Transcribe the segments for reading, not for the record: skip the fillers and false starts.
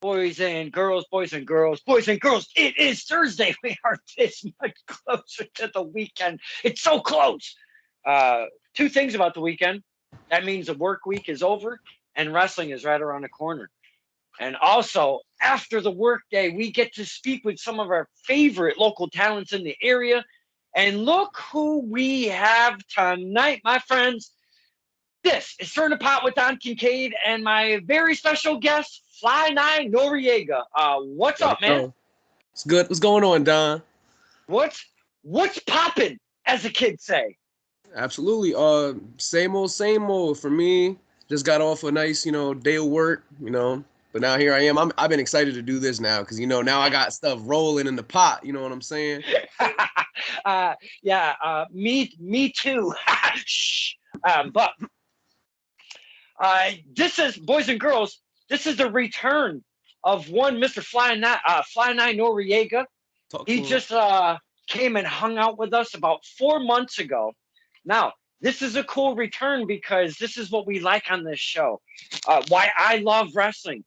Boys and girls, boys and girls, boys and girls. It is Thursday. We are this much closer to the weekend. It's so close. Uh, Two things about the weekend. That means the work week is over and wrestling is right around the corner. And also, after the workday, we get to speak with some of our favorite local talents in the area. And look who we have tonight, my friends. This is Stir in the Pot with Don Kincaid and my very special guest, Fly Ni Noreaga. What's Yo, up, man? yo. It's good. What's going on, Don? What's popping, as the kids say? Absolutely. Same old for me. Just got off a nice, day of work, But now here I am. I've been excited to do this now because now I got stuff rolling in the pot. You know what I'm saying? Yeah, me too. Shh. But this is, boys and girls, this is the return of one Mr. Fly Ni Noreaga. Talk He to him. just came and hung out with us about 4 months ago. Now, this is a cool return because this is what we like on this show. Why I love wrestling.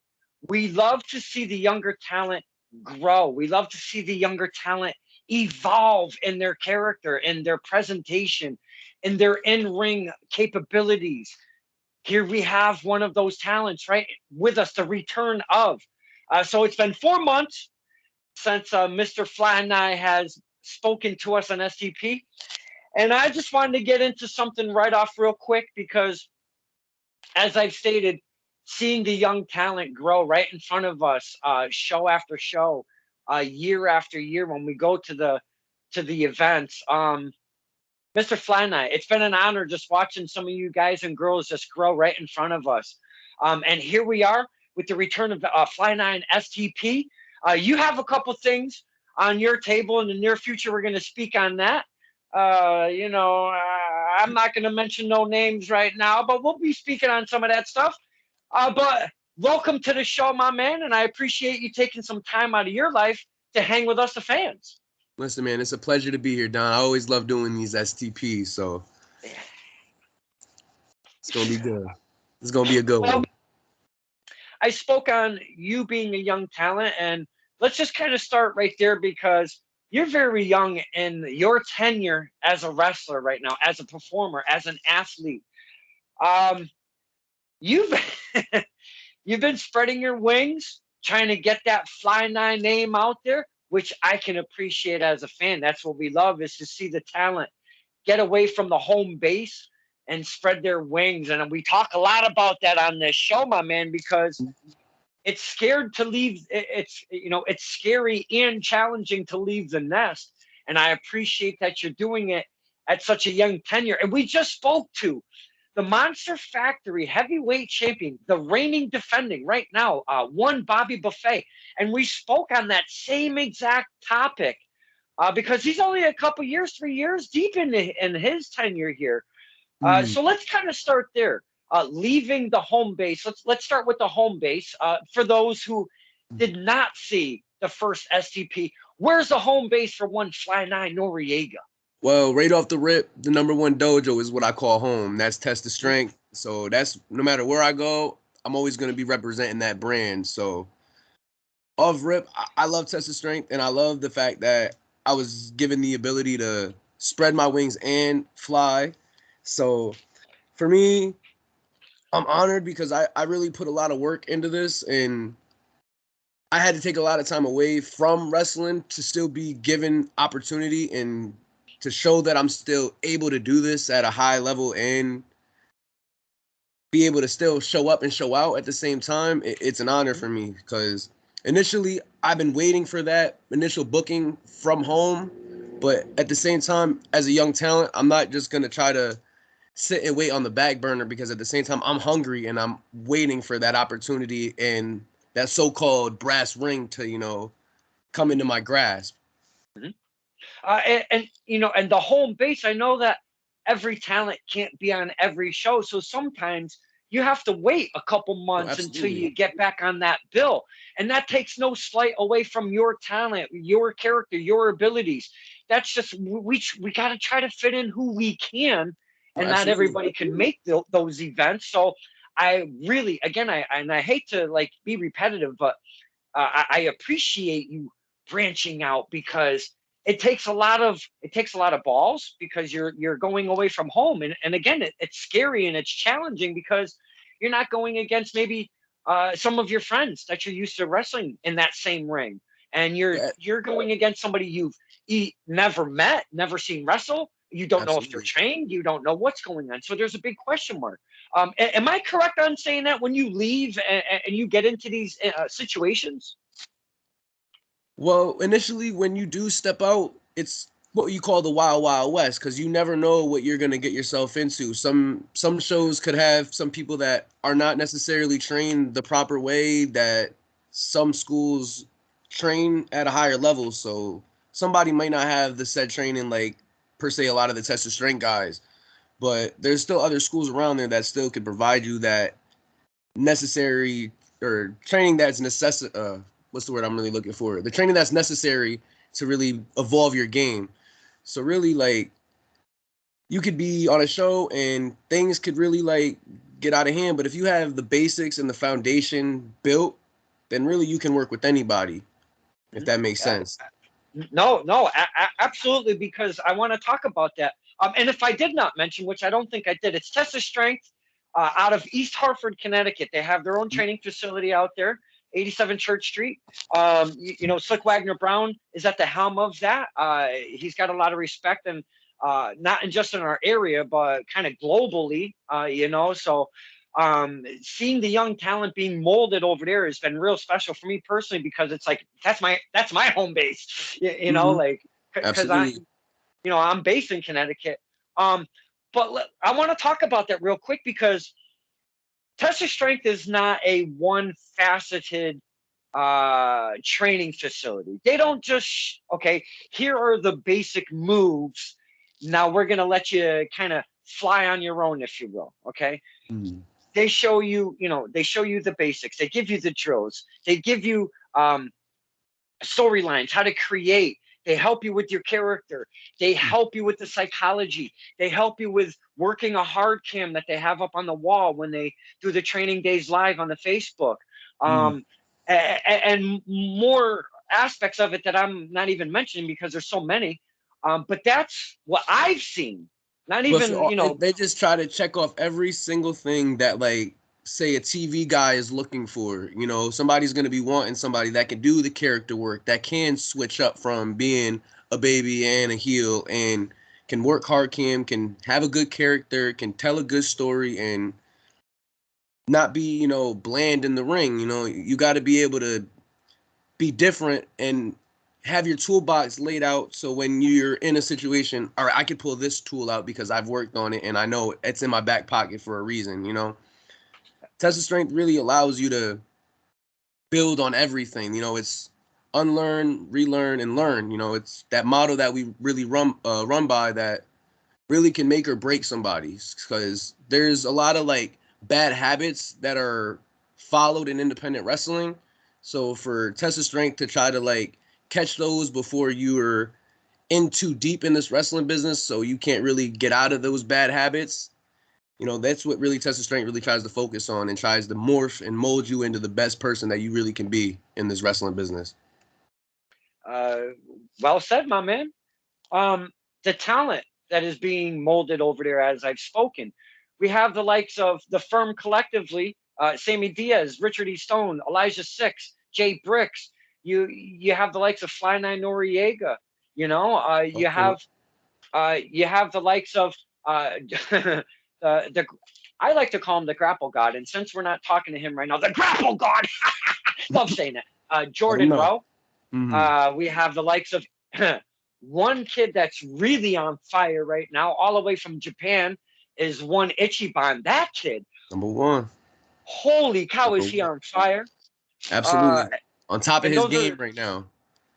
We love to see the younger talent grow. We love to see the younger talent evolve in their character, in their presentation, in their in-ring capabilities. Here we have one of those talents, right, with us, the return of. So it's been 4 months since Mr. Fly and I has spoken to us on STP. And I just wanted to get into something right off real quick because, as I've stated, seeing the young talent grow right in front of us, show after show, year after year, when we go to the events, Mr. Flanai, it's been an honor just watching some of you guys and girls just grow right in front of us. And here we are with the return of Flanai and STP. You have a couple things on your table in the near future. We're going to speak on that. I'm not going to mention no names right now, but we'll be speaking on some of that stuff. But welcome to the show, my man, and I appreciate you taking some time out of your life to hang with us, the fans. Listen, man, it's a pleasure to be here, Don. I always love doing these STPs, so it's gonna be good. It's gonna be a good Well, one. I spoke on you being a young talent, and let's just kind of start right there because you're very young in your tenure as a wrestler right now, as a performer, as an athlete. Um, you've you've been spreading your wings, trying to get that Fly Nine name out there, which I can appreciate as a fan. That's what we love, is to see the talent get away from the home base and spread their wings. And we talk a lot about that on this show, my man, because it's scared to leave. It's scary and challenging to leave the nest. And I appreciate that you're doing it at such a young tenure. And we just spoke to the Monster Factory heavyweight champion, the reigning defending right now, one Bobby Buffet. And we spoke on that same exact topic because he's only a couple years, 3 years deep in his tenure here. Mm. So let's kind of start there. Leaving the home base. Let's start with the home base. For those who did not see the first STP, where's the home base for one Fly Ni Noreaga? Well, right off the rip, the number one dojo is what I call home. That's Test of Strength. So that's no matter where I go, I'm always gonna be representing that brand. So off rip, I love Test of Strength, and I love the fact that I was given the ability to spread my wings and fly. So for me, I'm honored because I really put a lot of work into this, and I had to take a lot of time away from wrestling to still be given opportunity and to show that I'm still able to do this at a high level and be able to still show up and show out at the same time. It's an honor for me because initially I've been waiting for that initial booking from home, but at the same time, as a young talent, I'm not just going to try to sit and wait on the back burner because at the same time I'm hungry and I'm waiting for that opportunity and that so-called brass ring to come into my grasp. Mhm. And the home base. I know that every talent can't be on every show, so sometimes you have to wait a couple Oh, months until absolutely. you get back on that bill, and that takes no slight away from your talent, your character, your abilities. That's just we got to try to fit in who we can, Oh, and not absolutely. everybody can make those events. So I really, again, I hate to like be repetitive, but I appreciate you branching out, because it takes a lot of balls, because you're going away from home, and again, it's scary and it's challenging, because you're not going against maybe some of your friends that you're used to wrestling in that same ring, and you're Yeah, you're going against somebody you've never met, never seen wrestle. You don't know if they're absolutely. trained. You don't know what's going on. So there's a big question mark. Am I correct on saying that when you leave and you get into these situations? Well, initially, when you do step out, it's what you call the wild, wild west, because you never know what you're gonna get yourself into. Some shows could have some people that are not necessarily trained the proper way that some schools train at a higher level. So somebody might not have the said training like per se a lot of the test of strength guys, but there's still other schools around there that still could provide you that necessary or training that's what's the word I'm really looking for? The training that's necessary to really evolve your game. So really like you could be on a show and things could really like get out of hand, but if you have the basics and the foundation built, then really you can work with anybody, if that makes Uh, sense. no, no, absolutely, because I want to talk about that. And if I did not mention, which I don't think I did, it's Test of Strength out of East Hartford, Connecticut. They have their own training facility out there, 87 Church Street. Slick Wagner Brown is at the helm of that. He's got a lot of respect, and not in just in our area, but kind of globally. So seeing the young talent being molded over there has been real special for me personally, because it's like that's my home base, Mm-hmm. like, because Absolutely. I'm based in Connecticut. But I want to talk about that real quick, because Tesla Strength is not a one faceted training facility. They don't just, okay, here are the basic moves. Now we're going to let you kind of fly on your own, if you will. Okay. Mm-hmm. They show you the basics. They give you the drills. They give you storylines, how to create. They help you with your character. They help you with the psychology. They help you with working a hard cam that they have up on the wall when they do the training days live on the Facebook. Mm-hmm. And more aspects of it that I'm not even mentioning, because there's so many. But that's what I've seen. Not But even, they just try to check off every single thing that, like, say a TV guy is looking for. You know, somebody's gonna be wanting somebody that can do the character work, that can switch up from being a baby and a heel, and can work hard, can have a good character, can tell a good story, and not be, bland in the ring. You got to be able to be different and have your toolbox laid out, so when you're in a situation, all right, I could pull this tool out because I've worked on it and I know it's in my back pocket for a reason. Test of Strength really allows you to build on everything. It's unlearn, relearn, and learn. It's that motto that we really run by, that really can make or break somebody, because there's a lot of like bad habits that are followed in independent wrestling. So for Test of Strength to try to like catch those before you're in too deep in this wrestling business, so you can't really get out of those bad habits, that's what really Test of Strength really tries to focus on, and tries to morph and mold you into the best person that you really can be in this wrestling business. uh, well said, my man. The talent that is being molded over there, as I've spoken. We have the likes of the firm collectively, Sammy Diaz, Richard E. Stone, Elijah Six, Jay Bricks. You have the likes of Fly Ni Noreaga. You Okay. have the likes of the I like to call him the Grapple God, and since we're not talking to him right now, the Grapple God. Love saying it. Let them Jordan know. Rowe. Mm-hmm. We have the likes of one kid that's really on fire right now, all the way from Japan, is one Ichiban. That kid, Number one. holy cow, Number is he one. on fire? Uh, Absolutely. On top of and his those game are, right now.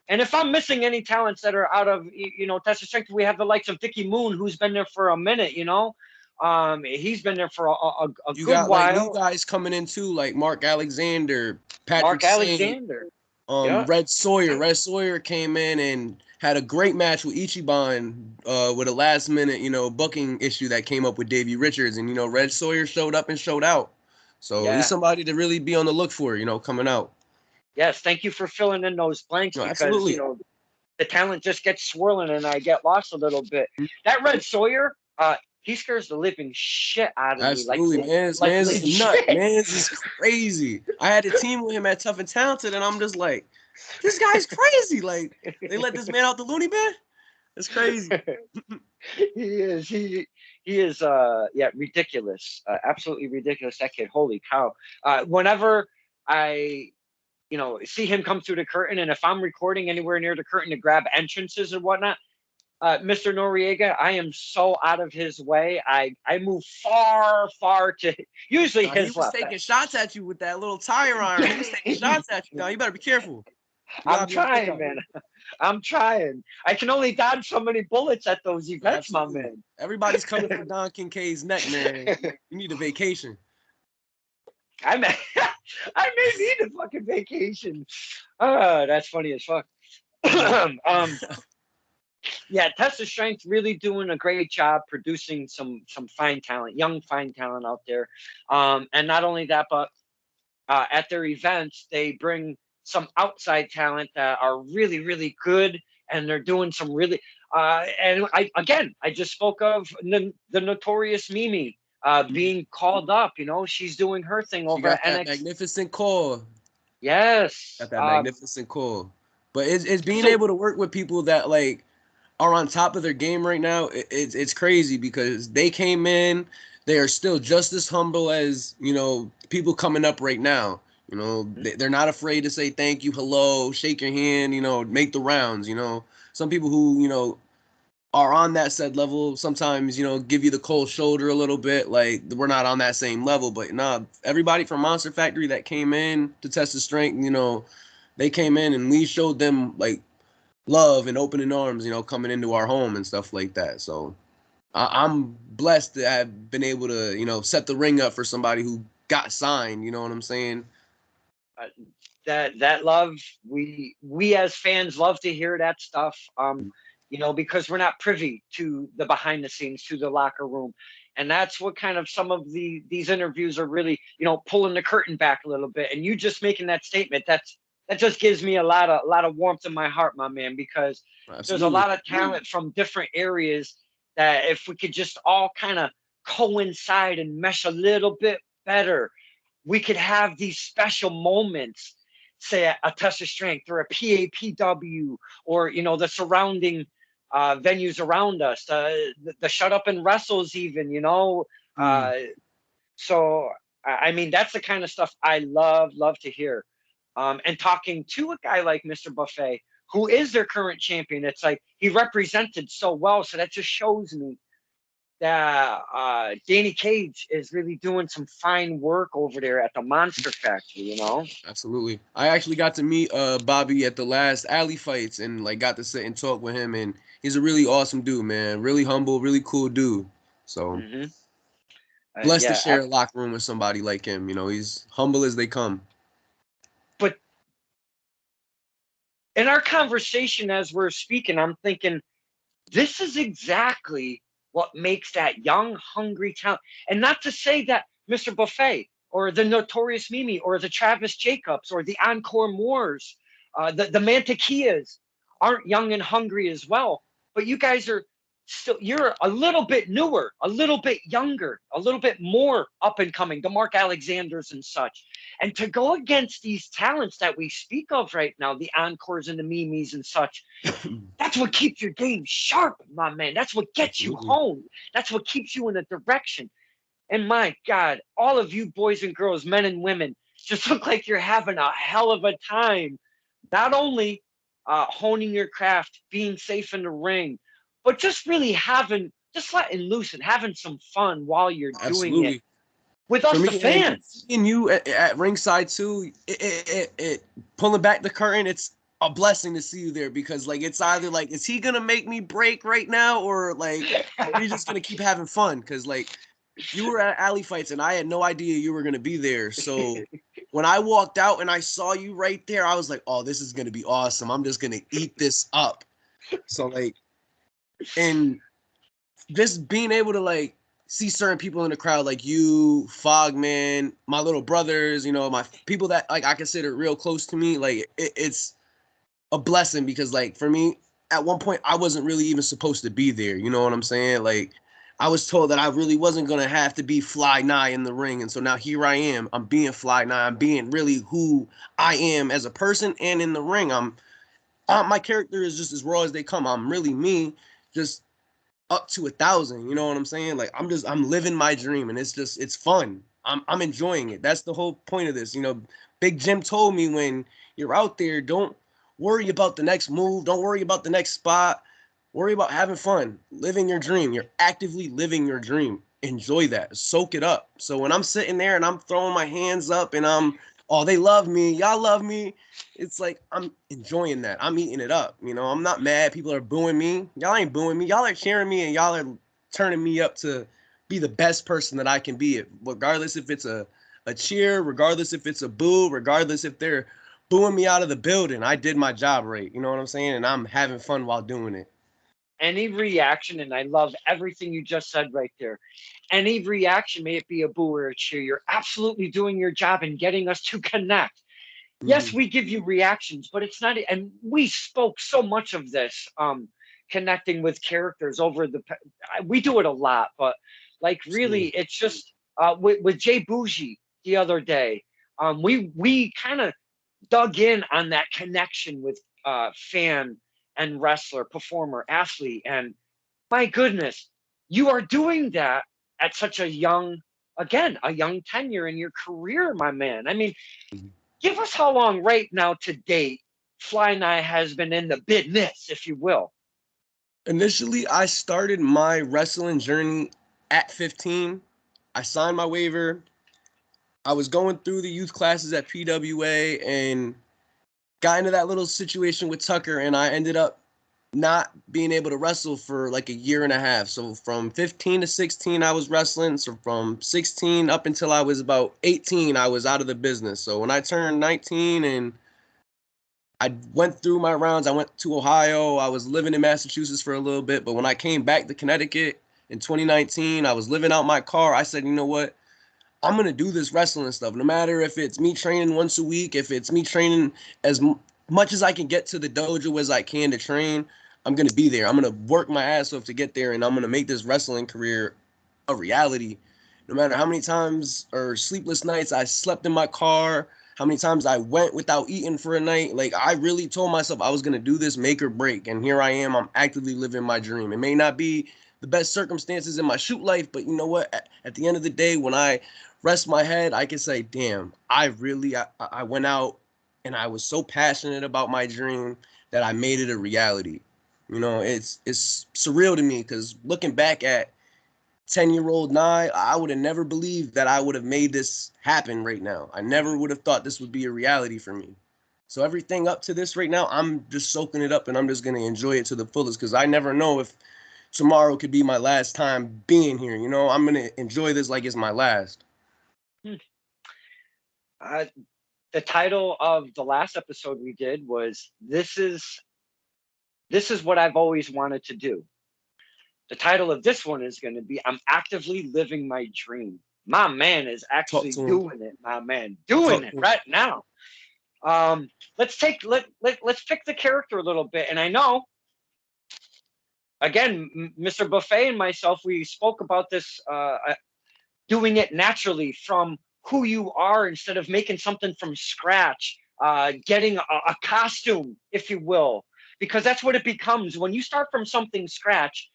and if I'm missing any talents that are out of Tesla Strength, we have the likes of Dickie Moon, who's been there for a minute. He's been there for a You good got like new while. guys coming in too, like Mark Alexander, Patrick Mark Sane, Alexander, yeah, Red Sawyer. Red Sawyer came in and had a great match with Ichiban, with a last minute, booking issue that came up with Davey Richards, and Red Sawyer showed up and showed out. So he's yeah. somebody to really be on the look for, coming out. Yes, thank you for filling in those blanks No, because, absolutely. the talent just gets swirling and I get lost a little bit. That Red Sawyer, he scares the living shit out of me. Absolutely, Like man's is a nut. legit. Man's is crazy. I had a team with him at Tough and Talented, and I'm just like, this guy's crazy. Like, they let this man out the loony bin. It's crazy. He is yeah, ridiculous. Absolutely ridiculous. That kid, holy cow. Whenever I see him come through the curtain, and if I'm recording anywhere near the curtain to grab entrances or whatnot, Mr. Noriega, I am so out of his way. I move far to usually Nah, he his was left. taking shots at you with that little tire iron. He was taking shots at you. Now you better be careful. You I'm gotta be on the trying, lookout. man. I'm trying. I can only dodge so many bullets at those events, my Absolutely. man. Everybody's coming for Don Kincaid's neck, man. You need a vacation. I may, I may need a fucking vacation. That's funny as fuck. um, yeah, Test of Strength really doing a great job producing some fine talent, young fine talent out there. And not only that, but at their events, they bring some outside talent that are really good, and they're doing some really. And I just spoke of the notorious Mimi being called up. She's doing her thing She over got at that NXT. magnificent call. Yes. Got that magnificent call. But it's being So able to work with people that like are on top of their game right now. It's crazy because they came in, they are still just as humble as people coming up right now. They're not afraid to say thank you, hello, shake your hand, make the rounds. Some people who are on that said level sometimes give you the cold shoulder a little bit, like we're not on that same level. But nah, everybody from Monster Factory that came in to test the strength, they came in and we showed them like love and opening arms, coming into our home and stuff like that. So I'm blessed to have been able to set the ring up for somebody who got signed. You know what I'm saying? uh, that love, we as fans love to hear that stuff. Because we're not privy to the behind the scenes, to the locker room, and that's what kind of some of these interviews are really, pulling the curtain back a little bit. And you just making that statement, that just gives me a lot of warmth in my heart, my man, because there's a Absolutely. lot of talent from different areas that if we could just all kind of coincide and mesh a little bit better, we could have these special moments, say a Test of Strength or a PAPW, or the surrounding venues around us, the Shut Up and Wrestles, even. Mm, Uh, so I mean, that's the kind of stuff I love to hear. And talking to a guy like Mr. Buffet, who is their current champion, it's like he represented so well. So that just shows me that Danny Cage is really doing some fine work over there at the Monster Factory. absolutely. I actually got to meet Bobby at the last Alley fights and like got to sit and talk with him, and he's a really awesome dude, man. Really humble, really cool dude. So hmm blessed to yeah, share a locker room with somebody like him. He's humble as they come. but in our conversation as we're speaking, I'm thinking this is exactly what makes that young, hungry talent. And not to say that Mr. Buffet or the Notorious Mimi or the Travis Jacobs or the Encore Moores, the Mantequillas aren't young and hungry as well. But you guys are still, you're a little bit newer, a little bit younger, a little bit more up and coming, the Mark Alexanders and such. And to go against these talents that we speak of right now, the Encores and the Mimis and such, that's what keeps your game sharp, my man. That's what gets you Absolutely. home. That's what keeps you in a direction. And my God, all of you boys and girls, men and women, just look like you're having a hell of a time. Not only honing your craft, being safe in the ring, but just really just letting loose and having some fun while you're doing it Absolutely. with For us, the me and fans. seeing you at ringside too, it pulling back the curtain, it's a blessing to see you there because like it's either like is he gonna make me break right now or like are we just gonna keep having fun? Because like you were at Alley Fights and I had no idea you were gonna be there. So when I walked out and I saw you right there, I was like, oh, this is gonna be awesome. I'm just gonna eat this up. So like and just being able to like see certain people in the crowd like you, Fogman, my little brothers, you know, my people that like I consider real close to me, like it's a blessing because like for me, at one point I wasn't really even supposed to be there. You know what I'm saying? Like I was told that I really wasn't gonna have to be Fly Ni in the ring, and so now here I am. I'm being Fly Ni. I'm being really who I am as a person and in the ring. My character is just as raw as they come. I'm really me, just up to 1,000. You know what I'm saying? Like I'm living my dream, and it's fun. I'm enjoying it. That's the whole point of this. You know, Big Jim told me when you're out there, don't worry about the next move. Don't worry about the next spot. Worry about having fun, living your dream. You're actively living your dream. Enjoy that. Soak it up. So when I'm sitting there and I'm throwing my hands up and oh, they love me. Y'all love me. It's like I'm enjoying that. I'm eating it up. You know, I'm not mad. People are booing me. Y'all ain't booing me. Y'all are cheering me and y'all are turning me up to be the best person that I can be. Regardless if it's a cheer, regardless if it's a boo, regardless if they're booing me out of the building. I did my job right. You know what I'm saying? And I'm having fun while doing it. Any reaction, and I love everything you just said right there. Any reaction, may it be a boo or a cheer, you're absolutely doing your job and getting us to connect. Yes, Mm-hmm. we give you reactions, but it's not, and we spoke so much of this, connecting with characters over we do it a lot, but like really, Absolutely. it's just with Jay Bougie the other day, we kind of dug in on that connection with fan and wrestler, performer, athlete, and my goodness, you are doing that at such a young, again, a young tenure in your career, my man. I mean, give us how long right now to date Fly Ni has been in the business, if you will. Initially, I started my wrestling journey at 15. I signed my waiver. I was going through the youth classes at PWA and got into that little situation with Tucker, and I ended up not being able to wrestle for like a year and a half. So from 15 to 16, I was wrestling. So from 16 up until I was about 18, I was out of the business. So when I turned 19 and I went through my rounds, I went to Ohio. I was living in Massachusetts for a little bit. But when I came back to Connecticut in 2019, I was living out my car. I said, you know what? I'm going to do this wrestling stuff. No matter if it's me training once a week, if it's me training as much as I can get to the dojo as I can to train, I'm going to be there. I'm going to work my ass off to get there, and I'm going to make this wrestling career a reality. No matter how many times or sleepless nights I slept in my car, how many times I went without eating for a night, like I really told myself I was going to do this make or break. And here I am. I'm actively living my dream. It may not be the best circumstances in my shoot life, but you know what? At the end of the day, when I rest my head, I can say, damn, I went out and I was so passionate about my dream that I made it a reality. You know, it's surreal to me because looking back at 10-year-old Nye, I would have never believed that I would have made this happen right now. I never would have thought this would be a reality for me. So everything up to this right now, I'm just soaking it up and I'm just going to enjoy it to the fullest because I never know if tomorrow could be my last time being here. You know, I'm going to enjoy this like it's my last. Hmm. Uh, the title of the last episode we did was This is what I've always wanted to do. The title of this one is going to be I'm actively living my dream. My man is Talk actually to him. doing it, my man, doing Talk it to him. right now. Let's pick the character a little bit. And I know, again, Mr. Buffet and myself, we spoke about this, doing it naturally from who you are instead of making something from scratch, getting a costume, if you will, because that's what it becomes when you start from something scratch.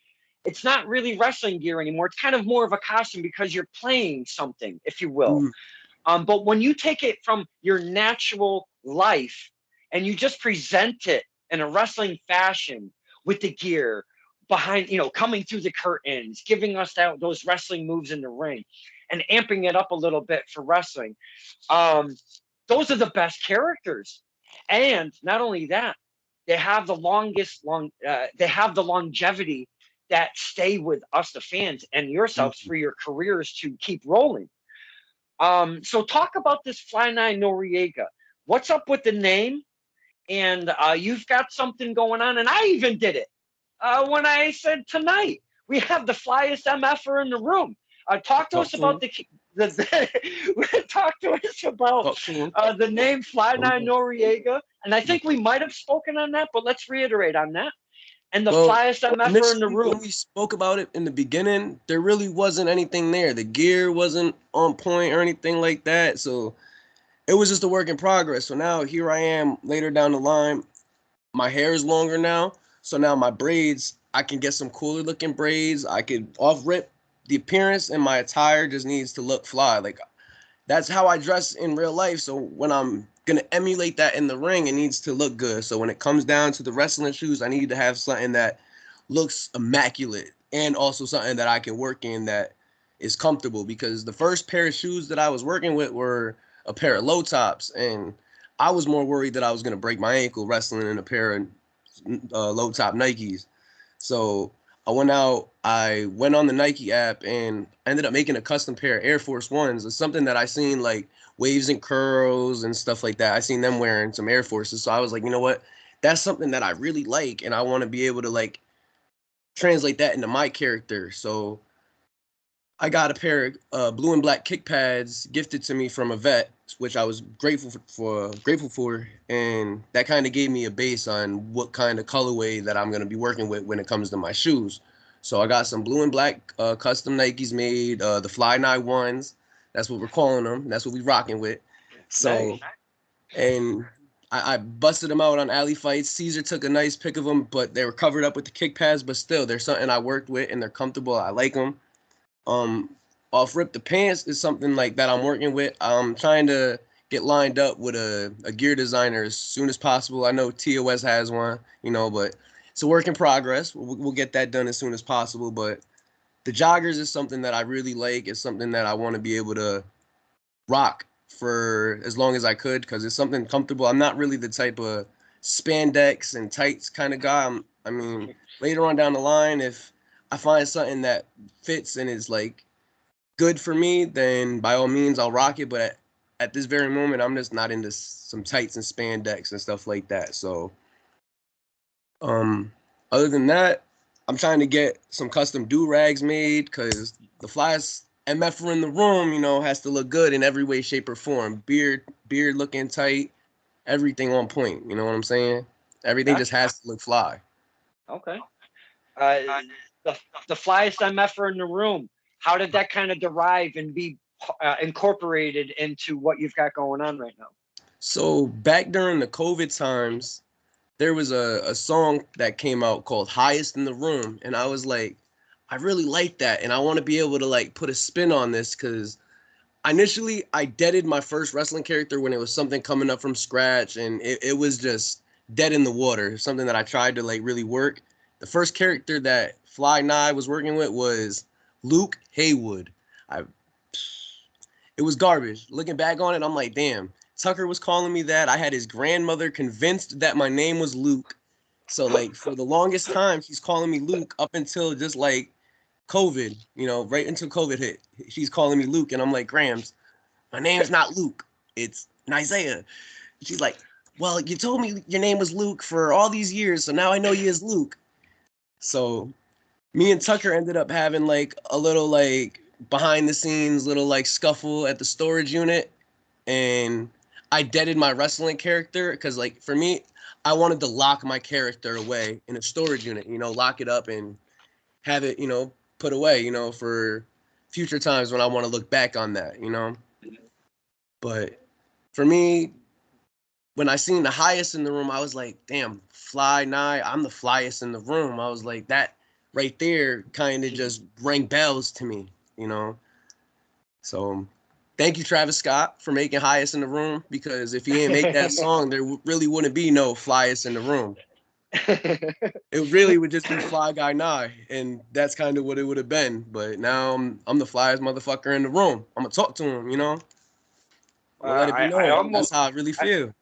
It's not really wrestling gear anymore. It's kind of more of a costume because you're playing something, if you will. Mm, But when you take it from your natural life and you just present it in a wrestling fashion with the gear behind, coming through the curtains, giving us those wrestling moves in the ring and amping it up a little bit for wrestling, um, those are the best characters. And not only that, they have the longevity that stay with us, the fans, and yourselves mm. for your careers to keep rolling. So talk about this Fly Ni Noreaga. What's up with the name? And you've got something going on, and I even did it when I said tonight we have the flyest MFer in the room. Talk to Talk us to about him. talk to us about Talk to him. the name Fly Ni Noreaga, and I think we might have spoken on that, but let's reiterate on that. And the Well, flyest MFer in the initially when room. we spoke about it in the beginning, there really wasn't anything there. The gear wasn't on point or anything like that. So it was just a work in progress. So now here I am later down the line. My hair is longer now. So now my braids, I can get some cooler looking braids. I could off rip the appearance, and my attire just needs to look fly. Like that's how I dress in real life. So when I'm gonna emulate that in the ring, it needs to look good. So when it comes down to the wrestling shoes, I need to have something that looks immaculate and also something that I can work in that is comfortable. Because the first pair of shoes that I was working with were a pair of low tops, and I was more worried that I was gonna break my ankle wrestling in a pair of low top Nikes. So I went on the Nike app and I ended up making a custom pair of Air Force Ones. It's something that I seen like Waves and Curls and stuff like that. I seen them wearing some Air Forces. So I was like, you know what? That's something that I really like, and I want to be able to like translate that into my character. So I got a pair of blue and black kick pads gifted to me from a vet, which I was grateful for, and that kind of gave me a base on what kind of colorway that I'm gonna be working with when it comes to my shoes. So I got some blue and black custom Nikes made, the Fly Ni ones. That's what we're calling them. That's what we rocking with. Nice. So and I busted them out on alley fights. Caesar took a nice pic of them, but they were covered up with the kick pads. But still, they're something I worked with, and they're comfortable. I like them. Um, Off rip the pants is something like that I'm working with. I'm trying to get lined up with a gear designer as soon as possible. I know TOS has one, but it's a work in progress. We'll get that done as soon as possible. But the joggers is something that I really like. It's something that I want to be able to rock for as long as I could because it's something comfortable. I'm not really the type of spandex and tights kind of guy. I mean, later on down the line, if I find something that fits and is like good for me, then by all means I'll rock it. But at this very moment, I'm just not into some tights and spandex and stuff like that. So, um, other than that, I'm trying to get some custom do rags made because the flyest MFer in the room, has to look good in every way, shape, or form. Beard looking tight, everything on point. You know what I'm saying? Everything just Gotcha. has to look fly. Okay. Uh, the the flyest MFer in the room. How did that kind of derive and be incorporated into what you've got going on right now? So back during the COVID times, there was a song that came out called Highest in the Room. And I was like, I really like that. And I want to be able to like put a spin on this because initially I deaded my first wrestling character when it was something coming up from scratch and it was just dead in the water, something that I tried to like really work. The first character that Fly Ni was working with was Luke Haywood. I It was garbage. Looking back on it, I'm like, damn, Tucker was calling me that. I had his grandmother convinced that my name was Luke. So like for the longest time, he's calling me Luke up until just like COVID, right until COVID hit. She's calling me Luke, and I'm like, Grams, my name's not Luke. It's Isaiah. She's like, well, you told me your name was Luke for all these years, so now I know you as Luke. So me and Tucker ended up having like a little like behind the scenes little like scuffle at the storage unit, and I deaded my wrestling character because like for me, I wanted to lock my character away in a storage unit, lock it up and have it, put away, for future times when I want to look back on that. But for me, when I seen the highest in the room, I was like, damn, Fly Ni, I'm the flyest in the room. I was like, that right there kind of just rang bells to me. So thank you, Travis Scott, for making highest in the room because if he didn't make that song, there really wouldn't be no flyest in the room. It really would just be Fly Guy Nye, and that's kind of what it would have been. But now I'm the flyest motherfucker in the room. I'm gonna talk to him. I'm gonna let it be I known. almost That's how I really I, feel.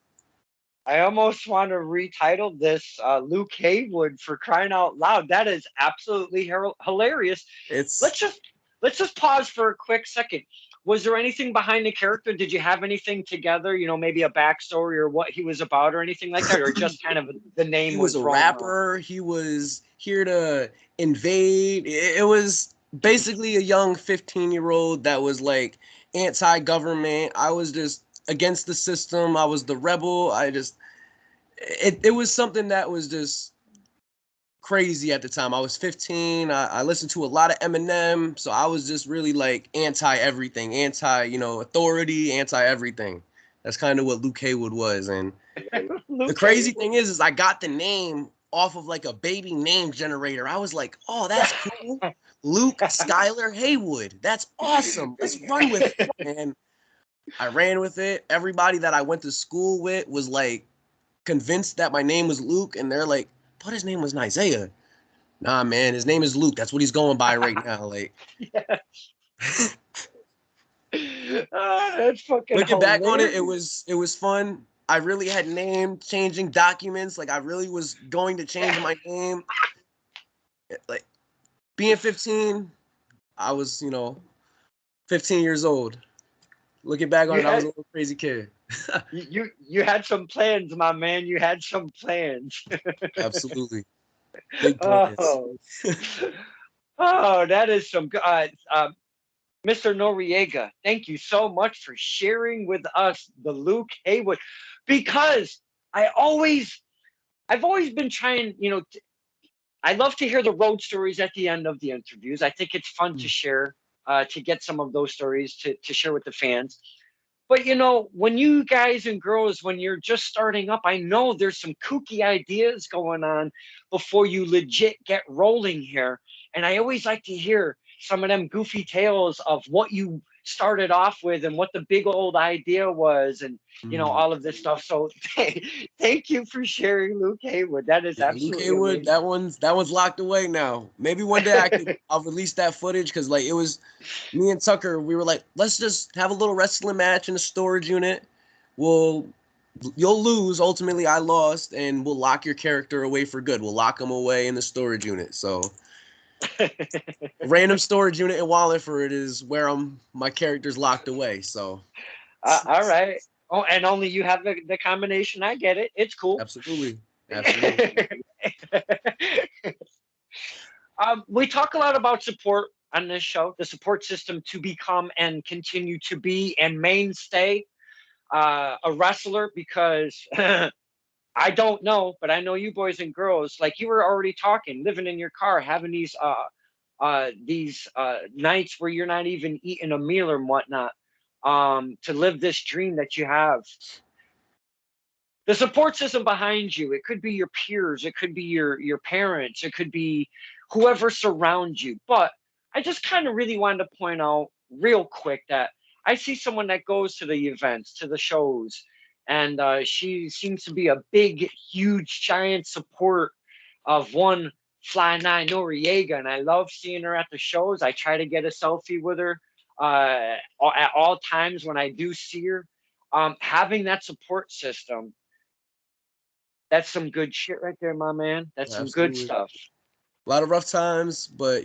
I almost want to retitle this Luke Haywood for crying out loud. That is absolutely hilarious. It's Let's just let's just pause for a quick second. Was there anything behind the character? Did you have anything together? Maybe a backstory or what he was about or anything like that, or just kind of the he name was was a thrown around? rapper. He was here to invade. It was basically a young 15-year-old that was like anti-government. I was just against the system. I was the rebel. It was something that was just crazy at the time. I was 15. I listened to a lot of Eminem, so I was just really like anti everything, anti, authority, anti everything. That's kind of what Luke Haywood was. And the Luke crazy Haywood. thing is I got the name off of like a baby name generator. I was like, oh, that's cool. Luke Skylar Haywood. That's awesome. Let's run with it. And I ran with it. Everybody that I went to school with was like convinced that my name was Luke, and they're like, but his name was Isaiah. Nah, man, his name is Luke. That's what he's going by right now. Like, Yeah. That's fucking looking back on it, hilarious. it was fun. I really had name changing documents. Like, I really was going to change my name. Like, being 15, I was, 15 years old. Looking back on You it, I was had a little crazy kid. you had some plans, my man. You had some plans. Absolutely. Big plans. Oh, oh, that is some good. Mr. Noriega, thank you so much for sharing with us the Luke Haywood, because I always, I've always been trying. I love to hear the road stories at the end of the interviews. I think it's fun to share, to get some of those stories to share with the fans. But when you guys and girls, when you're just starting up, I know there's some kooky ideas going on before you legit get rolling here. And I always like to hear some of them goofy tales of what you started off with and what the big old idea was, and Mm. all of this stuff. So thank you for sharing, Luke Haywood. That is Yeah, Luke absolutely Haywood, amazing. that one's locked away now. Maybe one day I'll release that footage because like it was me and Tucker, we were like, let's just have a little wrestling match in the storage unit. We'll you'll lose. Ultimately, I lost, and we'll lock your character away for good. We'll lock him away in the storage unit. So a random storage unit in Wallingford is where my character's locked away. So All right. Oh, and only you have the combination. I get it. It's cool. absolutely. Absolutely. We talk a lot about support on this show, the support system to become and continue to be and mainstay a wrestler, because I don't know, but I know you boys and girls, like you were already talking, living in your car, having these nights where you're not even eating a meal or whatnot, to live this dream that you have. The support system behind you, it could be your peers, it could be your parents, it could be whoever surrounds you. But I just kind of really wanted to point out real quick that I see someone that goes to the events, to the shows, and she seems to be a big, huge, giant support of one Fly Ni Noreaga, and I love seeing her at the shows. I try to get a selfie with her at all times when I do see her. Having that support system, that's some good shit right there, my man. That's some good Absolutely. stuff. A lot of rough times, but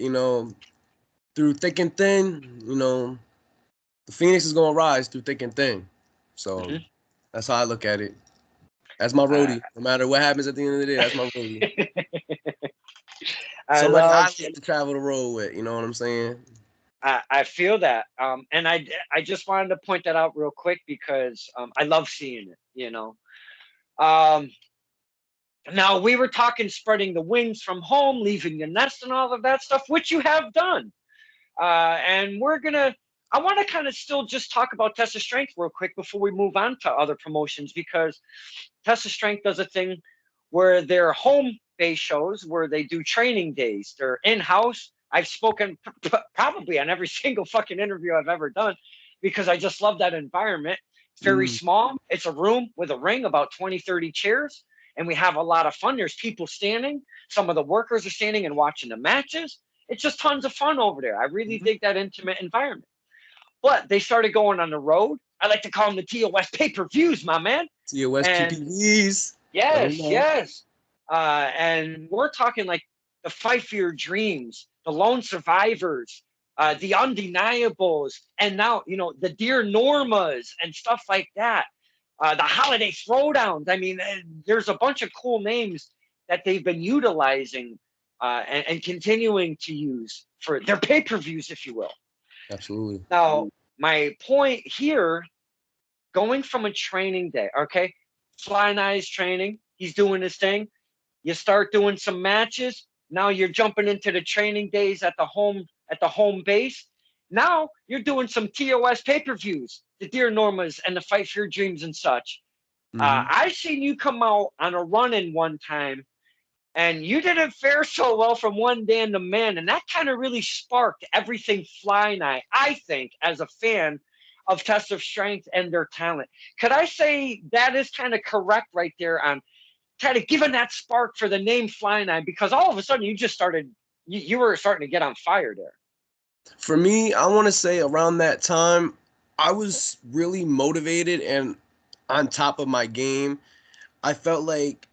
through thick and thin, the Phoenix is gonna rise through thick and thin. So Mhm. that's how I look at it. That's my Uh, roadie. No matter what happens at the end of the day, that's my roadie. I Somebody I love like seeing. to travel the road with. You know what I'm saying? I feel that, and I just wanted to point that out real quick because I love seeing it. Um, Now we were talking spreading the wings from home, leaving the nest, and all of that stuff, which you have done. And I want to kind of still just talk about Test of Strength real quick before we move on to other promotions, because Test of Strength does a thing where they're home based shows where they do training days. They're in house. I've spoken probably on every single fucking interview I've ever done because I just love that environment. It's very Mm, small. It's a room with a ring, about 20, 30 chairs, and we have a lot of fun. There's people standing. Some of the workers are standing and watching the matches. It's just tons of fun over there. I really mhm. dig that intimate environment. But they started going on the road. I like to call them the TOS pay-per-views, my man. TOS And PPVs. Let me yes, know. yes. And we're talking like the Fight for Your Dreams, the Lone Survivors, the Undeniables, and now, the Dear Normas and stuff like that. The Holiday Throwdowns. I mean, there's a bunch of cool names that they've been utilizing and continuing to use for their pay-per-views, if you will. Absolutely. Now, my point here, going from a training day, okay, Fly Ni's training, he's doing his thing. You start doing some matches. Now you're jumping into the training days at the home base. Now you're doing some TOS pay-per-views, the Dear Normas and the Fight for Your Dreams and such. Hmm. I seen you come out on a run-in one time, and you didn't fare so well from one Dan to man, and that kind of really sparked everything Fly Night, I think, as a fan of Test of Strength and their talent. Could I say that is kind of correct right there on kind of giving that spark for the name Fly Ni? Because all of a sudden you just started, you were starting to get on fire there. For me, I want to say around that time, I was really motivated and on top of my game. I felt like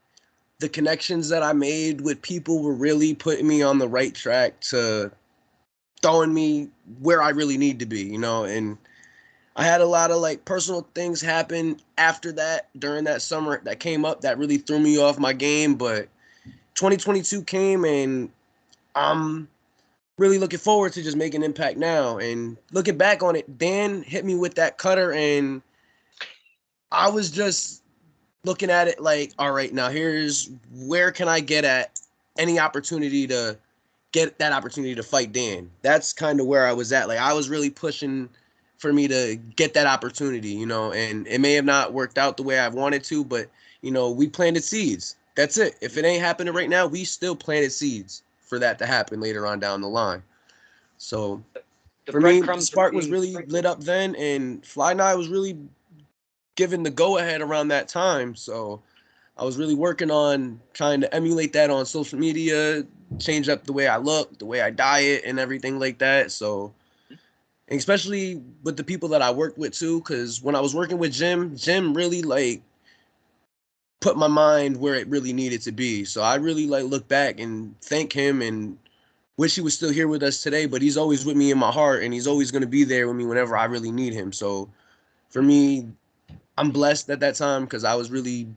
the connections that I made with people were really putting me on the right track to throwing me where I really need to be, and I had a lot of like personal things happen after that during that summer that came up that really threw me off my game, but 2022 came and I'm really looking forward to just making impact now. And looking back on it, Dan hit me with that cutter and I was just looking at it like, all right, now here's where can I get at any opportunity to get that opportunity to fight Dan. That's kind of where I was at. Like I was really pushing for me to get that opportunity, and it may have not worked out the way I wanted to, but we planted seeds. That's it. If it ain't happening right now, we still planted seeds for that to happen later on down the line. So The for me, the breadcrumbs are spark was being really lit sprinkled. up then, and Fly Night was really given the go ahead around that time. So I was really working on trying to emulate that on social media, change up the way I look, the way I diet, and everything like that. So, and especially with the people that I worked with too, because when I was working with Jim really like put my mind where it really needed to be. So I really like look back and thank him and wish he was still here with us today. But he's always with me in my heart, and he's always going to be there with me whenever I really need him. So for me, I'm blessed at that time because I was really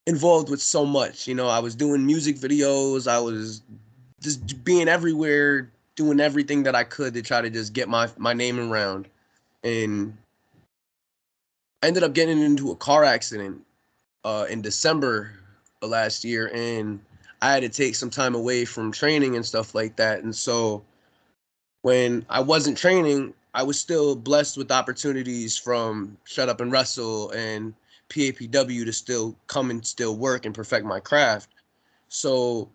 involved with so much. I was doing music videos. I was just being everywhere, doing everything that I could to try to just get my name around. And I ended up getting into a car accident in December of last year, and I had to take some time away from training and stuff like that. And so when I wasn't training, I was still blessed with opportunities from Shut Up and Wrestle and PAPW to still come and still work and perfect my craft. So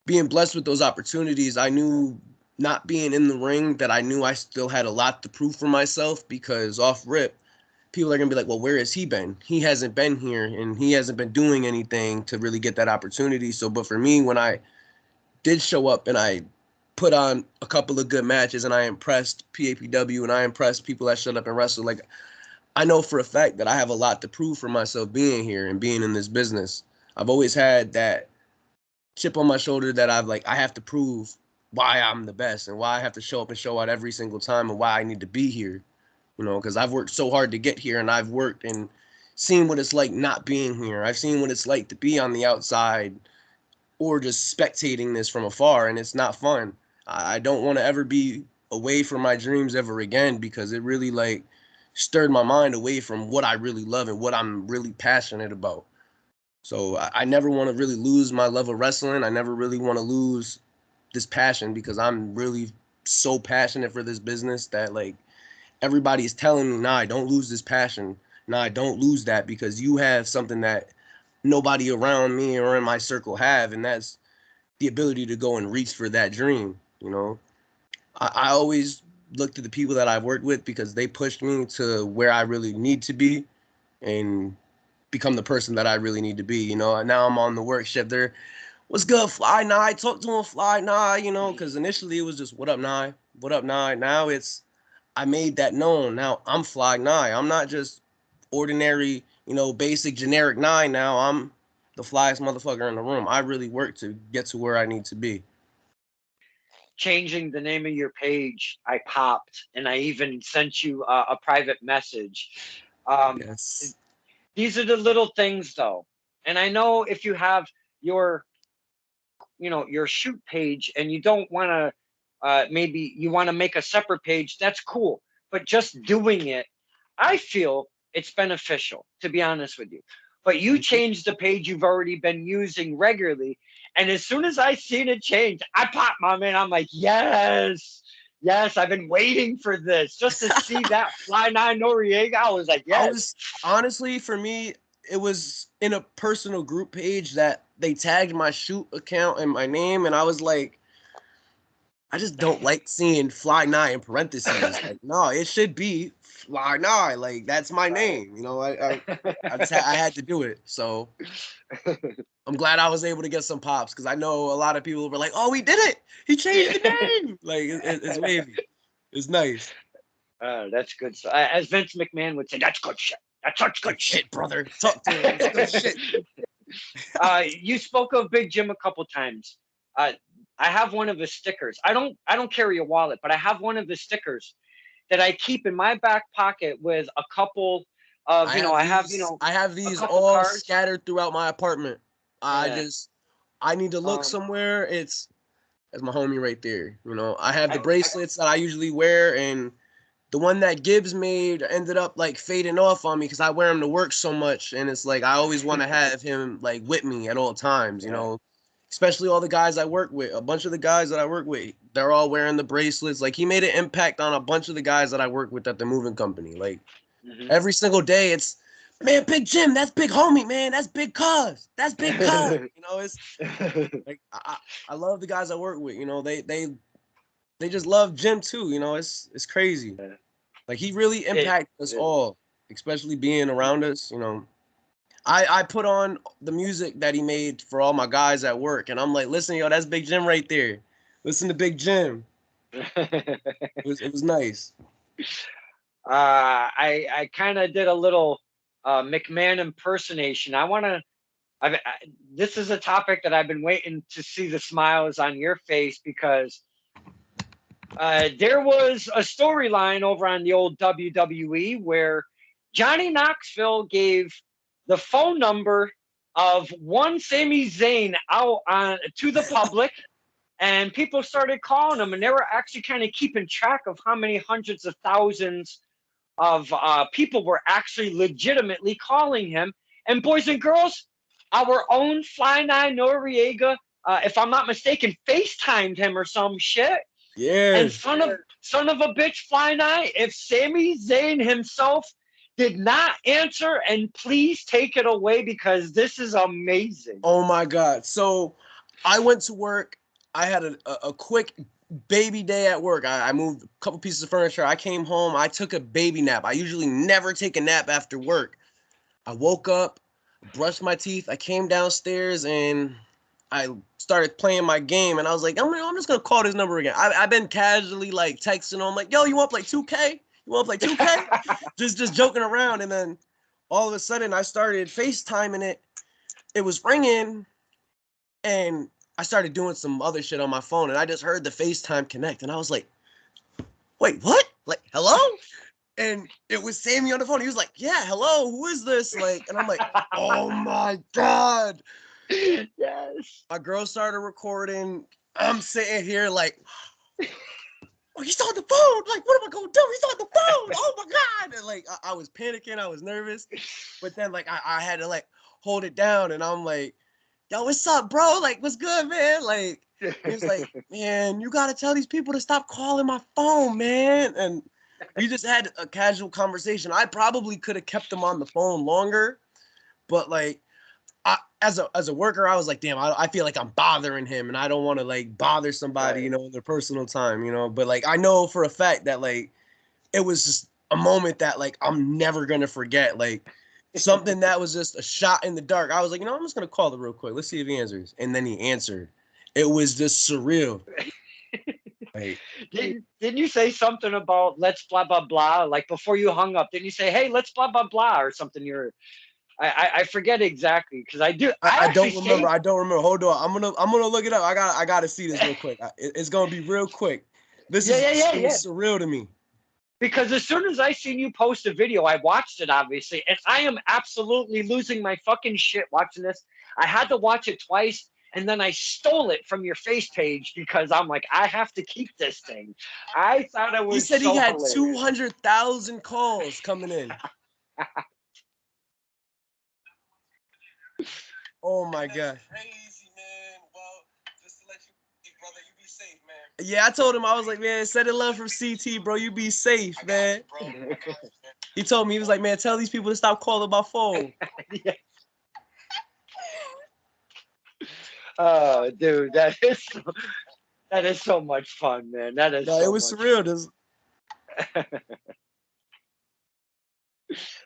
being blessed with those opportunities, I knew not being in the ring that I knew I still had a lot to prove for myself because off rip, people are gonna be like, well, where has he been? He hasn't been here and he hasn't been doing anything to really get that opportunity. So, but for me, when I did show up and I put on a couple of good matches and I impressed PAPW and I impressed people that shut up and wrestle, like I know for a fact that I have a lot to prove for myself being here and being in this business. I've always had that chip on my shoulder that I have to prove why I'm the best and why I have to show up and show out every single time and why I need to be here, because I've worked so hard to get here and I've worked and seen what it's like not being here. I've seen what it's like to be on the outside or just spectating this from afar, and it's not fun. I don't want to ever be away from my dreams ever again because it really like stirred my mind away from what I really love and what I'm really passionate about. So I never want to really lose my love of wrestling. I never really want to lose this passion because I'm really so passionate for this business that like everybody's telling me, nah, don't lose this passion. Nah, don't lose that because you have something that nobody around me or in my circle have, and that's the ability to go and reach for that dream. I always look to the people that I've worked with because they pushed me to where I really need to be and become the person that I really need to be. And now I'm on the work shift. There, what's good, Fly Nye? Talk to him, Fly Nye. Because initially it was just what up, Nye? What up, Nye? Now it's I made that known. Now I'm Fly Nye. I'm not just ordinary, basic generic Nye. Now I'm the flyest motherfucker in the room. I really work to get to where I need to be. Changing the name of your page, I popped, and I even sent you a private message. Um, Yes. these are the little things, though, and I know if you have your your shoot page and you don't want to, maybe you want to make a separate page, that's cool. But just doing it, I feel it's beneficial, to be honest with you. But you changed the page you've already been using regularly. And as soon as I seen it change, I popped my man. I'm like, yes, yes, I've been waiting for this just to see that Fly Ni Noreaga. I was like, I yes. was honestly, for me, it was in a personal group page that they tagged my shoot account and my name, and I was like, I just don't like seeing Fly Ni in parentheses. Like, no, it should be Fly Ni. Like, that's my name. I had to do it. So I'm glad I was able to get some pops, because I know a lot of people were like, "Oh, we did it! He changed the name!" Like, it's wavy. It's nice. That's good. So, as Vince McMahon would say, that's good shit. That's such good Good shit. shit, brother. Talk to him. It's good shit. You spoke of Big Jim a couple times. I have one of his stickers. I don't carry a wallet, but I have one of his stickers that I keep in my back pocket with a couple of, I have a these couple all cards. scattered throughout my apartment. Yeah. I need to look Um, somewhere. That's my homie right there. I have the I, bracelets that I usually wear, and the one that Gibbs made ended up like fading off on me because I wear him to work so much, and it's like I always want to have him like with me at all times. yeah. Especially all the guys I work with. A bunch of the guys that I work with, they're all wearing the bracelets. Like, he made an impact on a bunch of the guys that I work with at the moving company. Like, Hmm. every single day, it's, man, Big Jim, that's Big Homie, man, that's Big Cuz, that's Big Cuz. It's like I love the guys I work with. They just love Jim too. It's crazy. Like, he really it, impacted us it, all, especially being around us. I put on the music that he made for all my guys at work, and I'm like, listen, yo, that's Big Jim right there. Listen to Big Jim. It was nice. I kind of did a little McMahon impersonation. I, this is a topic that I've been waiting to see the smiles on your face, because there was a storyline over on the old WWE where Johnny Knoxville gave the phone number of one Sami Zayn out to the public, and people started calling him, and they were actually kind of keeping track of how many hundreds of thousands of people were actually legitimately calling him. And boys and girls, our own Fly Ni Noreaga, if I'm not mistaken, FaceTimed him or some shit. Yeah. And son of a bitch, Fly Ni, if Sami Zayn himself did not answer, and please take it away because this is amazing. Oh my God. So I went to work. I had a quick baby day at work. I moved a couple pieces of furniture. I came home. I took a baby nap. I usually never take a nap after work. I woke up, brushed my teeth. I came downstairs and I started playing my game. And I was like, I'm just going to call this number again. I've been casually like texting him, like, yo, you want to play 2K? You want to play 2K? just joking around. And then all of a sudden I started FaceTiming it. It was ringing, and I started doing some other shit on my phone, and I just heard the FaceTime connect, and I was like, wait, what? Like, hello? And it was Sammy on the phone. He was like, yeah, hello, who is this? Like, and I'm like, oh my God. Yes. My girl started recording. I'm sitting here like, oh, he's on the phone. Like, what am I going to do? He's on the phone. Oh my God. And like, I was panicking. I was nervous. But then, like, I had to, like, hold it down. And I'm like, yo, what's up, bro? Like, what's good, man? Like, he was like, man, you got to tell these people to stop calling my phone, man. And we just had a casual conversation. I probably could have kept them on the phone longer. But, like, as a worker, I was like, damn, I feel like I'm bothering him, and I don't want to like bother somebody, Right. in their personal time, But like, I know for a fact that like it was just a moment that like I'm never gonna forget. Like, something that was just a shot in the dark. I was like, I'm just gonna call it real quick. Let's see if he answers. And then he answered. It was just surreal. Like, Didn't you say something about let's blah blah blah? Like before you hung up, didn't you say, hey, let's blah blah blah or something? I forget exactly because I I actually don't remember. saved. I don't remember. Hold on. I'm gonna look it up. I gotta see this real quick. It's gonna be real quick. Yeah, yeah, yeah, It was yeah. surreal to me. Because as soon as I seen you post a video, I watched it obviously, and I am absolutely losing my fucking shit watching this. I had to watch it twice, and then I stole it from your face page because I'm like, I have to keep this thing. I thought it He was said he so had hilarious. 200,000 calls coming in. Oh my gosh. Crazy, man. Well, just to let you, brother, you be safe, man. Yeah, I told him, I was like, man, send it love from CT, bro. You be safe, man. He told me, he was like, man, tell these people to stop calling my phone. Yeah. Dude, that is so much fun, man. That is No, so it was much surreal.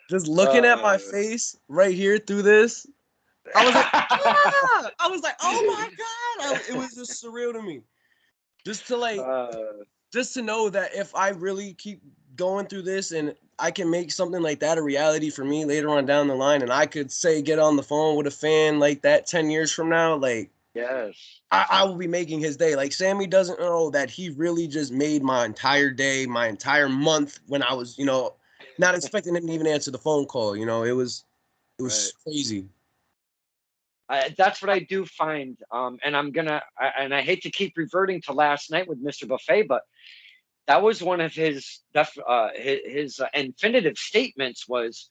Just looking at my face right here through this. I was like, ah! I was like, oh my God. It was just surreal to me. Just to just to know that if I really keep going through this and I can make something like that a reality for me later on down the line, and I could say get on the phone with a fan like that 10 years from now, like yes. I will be making his day. Like Sammy doesn't know that he really just made my entire day, my entire month when I was, not expecting him to even answer the phone call. It was Right. crazy. That's what I do find. And and I hate to keep reverting to last night with Mr. Buffet, but that was one of his infinitive statements was,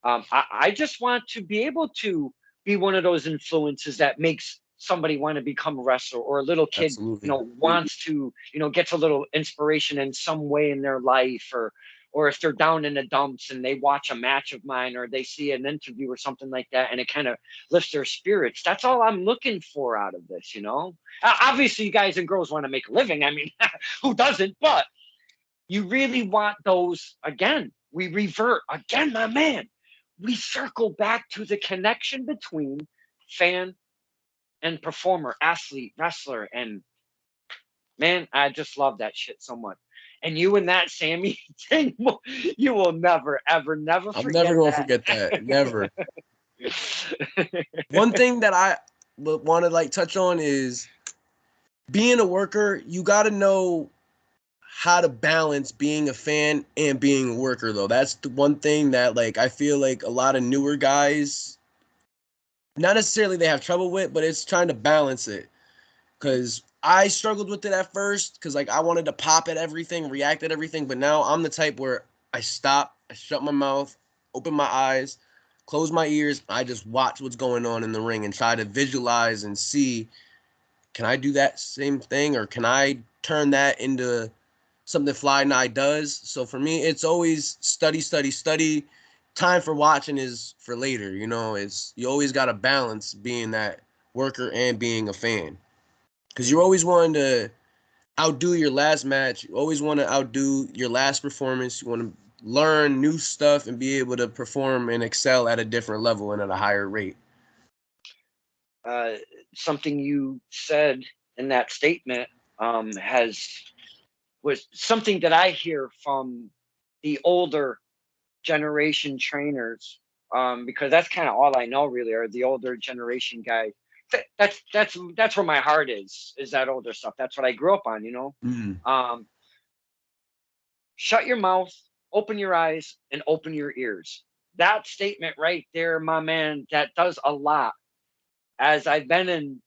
I just want to be able to be one of those influences that makes somebody want to become a wrestler, or a little kid, Absolutely. wants to, gets a little inspiration in some way in their life, or if they're down in the dumps and they watch a match of mine, or they see an interview or something like that, and it kind of lifts their spirits. That's all I'm looking for out of this. Obviously, you guys and girls want to make a living. I mean, who doesn't? But you really want those. Again, we revert again, my man. We circle back to the connection between fan and performer, athlete, wrestler. And man, I just love that shit so much. And you and that Sammy thing, you will never, ever, never I'm never forget going to that. forget that. Never. One thing that I want to touch on is being a worker. You got to know how to balance being a fan and being a worker, though. That's the one thing that I feel like a lot of newer guys, not necessarily they have trouble with, but it's trying to balance it. Because I struggled with it at first because I wanted to pop at everything, react at everything, but now I'm the type where I stop, I shut my mouth, open my eyes, close my ears, I just watch what's going on in the ring and try to visualize and see, can I do that same thing, or can I turn that into something Fly Ni does? So for me, it's always study, study, study. Time for watching is for later. It's, you always got to balance being that worker and being a fan, because you always wanting to outdo your last match. You always want to outdo your last performance. You want to learn new stuff and be able to perform and excel at a different level and at a higher rate. uh, Something you said in that statement has was something that I hear from the older generation trainers, because that's kind of all I know really, are the older generation guys. That's where my heart is that older stuff. That's what I grew up on. Mm. Um, Shut your mouth, open your eyes, and open your ears. That statement right there, my man, that does a lot. As I've been in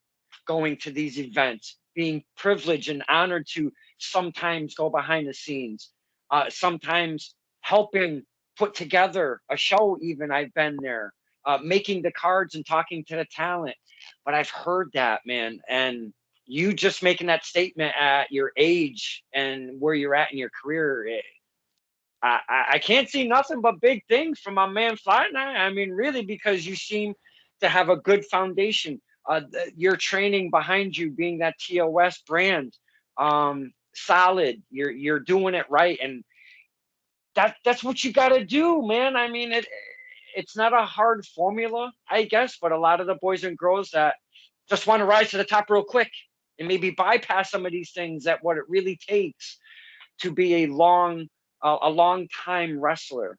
going to these events, being privileged and honored to sometimes go behind the scenes, sometimes helping put together a show, even I've been there, making the cards and talking to the talent. But I've heard that, man. And you just making that statement at your age and where you're at in your career, I can't see nothing but big things from my man Fly Ni. I mean, really, because you seem to have a good foundation. Your training behind you, being that TOS brand, solid. You're doing it right, and that's what you got to do, man. I mean, it's not a hard formula, I guess, but a lot of the boys and girls that just want to rise to the top real quick and maybe bypass some of these things, that what it really takes to be a long time wrestler,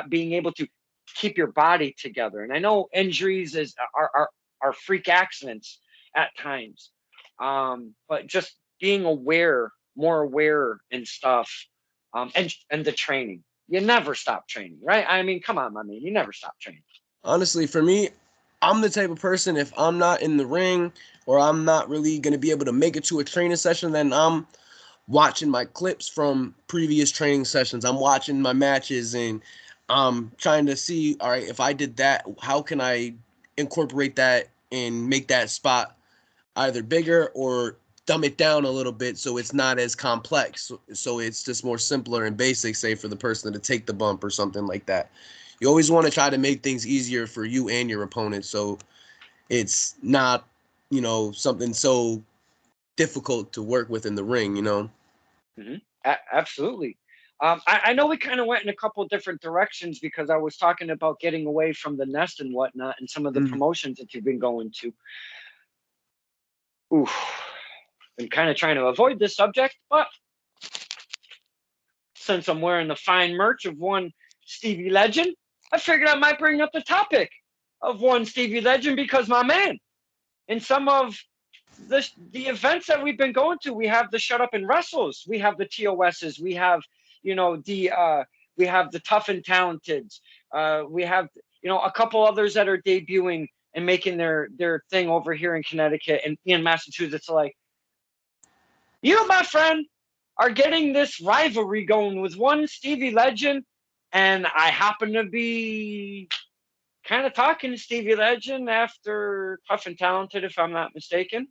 being able to keep your body together. And I know injuries are freak accidents at times, but just being more aware and stuff, and the training. You never stop training, right? I mean, come on, I mean, you never stop training. Honestly, for me, I'm the type of person, if I'm not in the ring or I'm not really going to be able to make it to a training session, then I'm watching my clips from previous training sessions. I'm watching my matches and I'm trying to see, all right, if I did that, how can I incorporate that and make that spot either bigger or dumb it down a little bit so it's not as complex. So it's just more simpler and basic, say, for the person to take the bump or something like that. You always want to try to make things easier for you and your opponent so it's not, something so difficult to work with in the ring. Hmm. Absolutely. I know we kind of went in a couple of different directions because I was talking about getting away from the nest and whatnot and some of the Mm. promotions that you've been going to. Oof. I'm kind of trying to avoid this subject, but since I'm wearing the fine merch of one Stevie Legend, I figured I might bring up the topic of one Stevie Legend because my man, in some of the events that we've been going to, we have the Shut Up and Wrestles, we have the TOSs, we have we have the Tough and Talented, we have a couple others that are debuting and making their thing over here in Connecticut and in Massachusetts. Like, you, my friend, are getting this rivalry going with one Stevie Legend, and I happen to be kind of talking to Stevie Legend after Tough and Talented, if I'm not mistaken.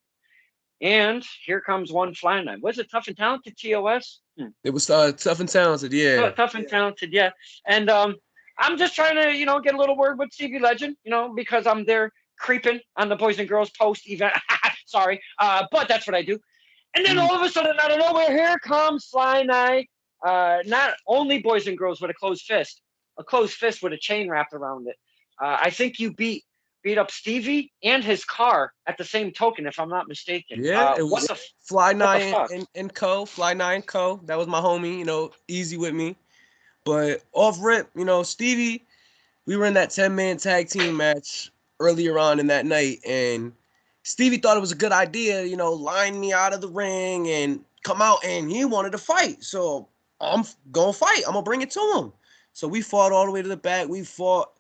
And here comes one Fly Night. Was it Tough and Talented, TOS? It was Tough and Talented, yeah. Tough and Talented, yeah. And I'm just trying to, get a little word with Stevie Legend, because I'm there creeping on the Boys and Girls post event. Sorry, but that's what I do. And then Mm. all of a sudden, out of nowhere, here comes Fly Night. Not only Boys and Girls with a closed fist with a chain wrapped around it. I think you beat up Stevie and his car at the same token, if I'm not mistaken. Yeah, it What was the Fly what the Nine fuck? and Co. Fly Nine Co. That was my homie, easy with me. But off rip, Stevie, we were in that 10-man tag team match earlier on in that night, and Stevie thought it was a good idea, line me out of the ring and come out, and he wanted to fight. So I'm gonna fight. I'm gonna bring it to him. So we fought all the way to the back. We fought.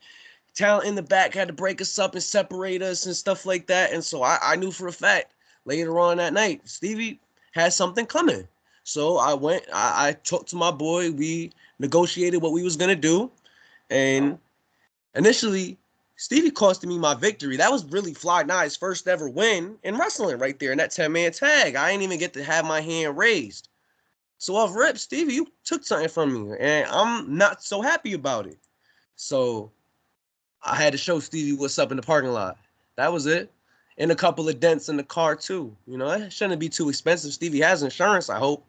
Talent in the back had to break us up and separate us and stuff like that. And so I knew for a fact later on that night, Stevie had something coming. So I talked to my boy. We negotiated what we was gonna do, and Oh, initially, Stevie costed me my victory. That was really Fly Nye's first ever win in wrestling right there in that 10-man tag. I ain't even get to have my hand raised. So off rip, Stevie, you took something from me, and I'm not so happy about it. So I had to show Stevie what's up in the parking lot. That was it. And a couple of dents in the car too. It shouldn't be too expensive. Stevie has insurance, I hope.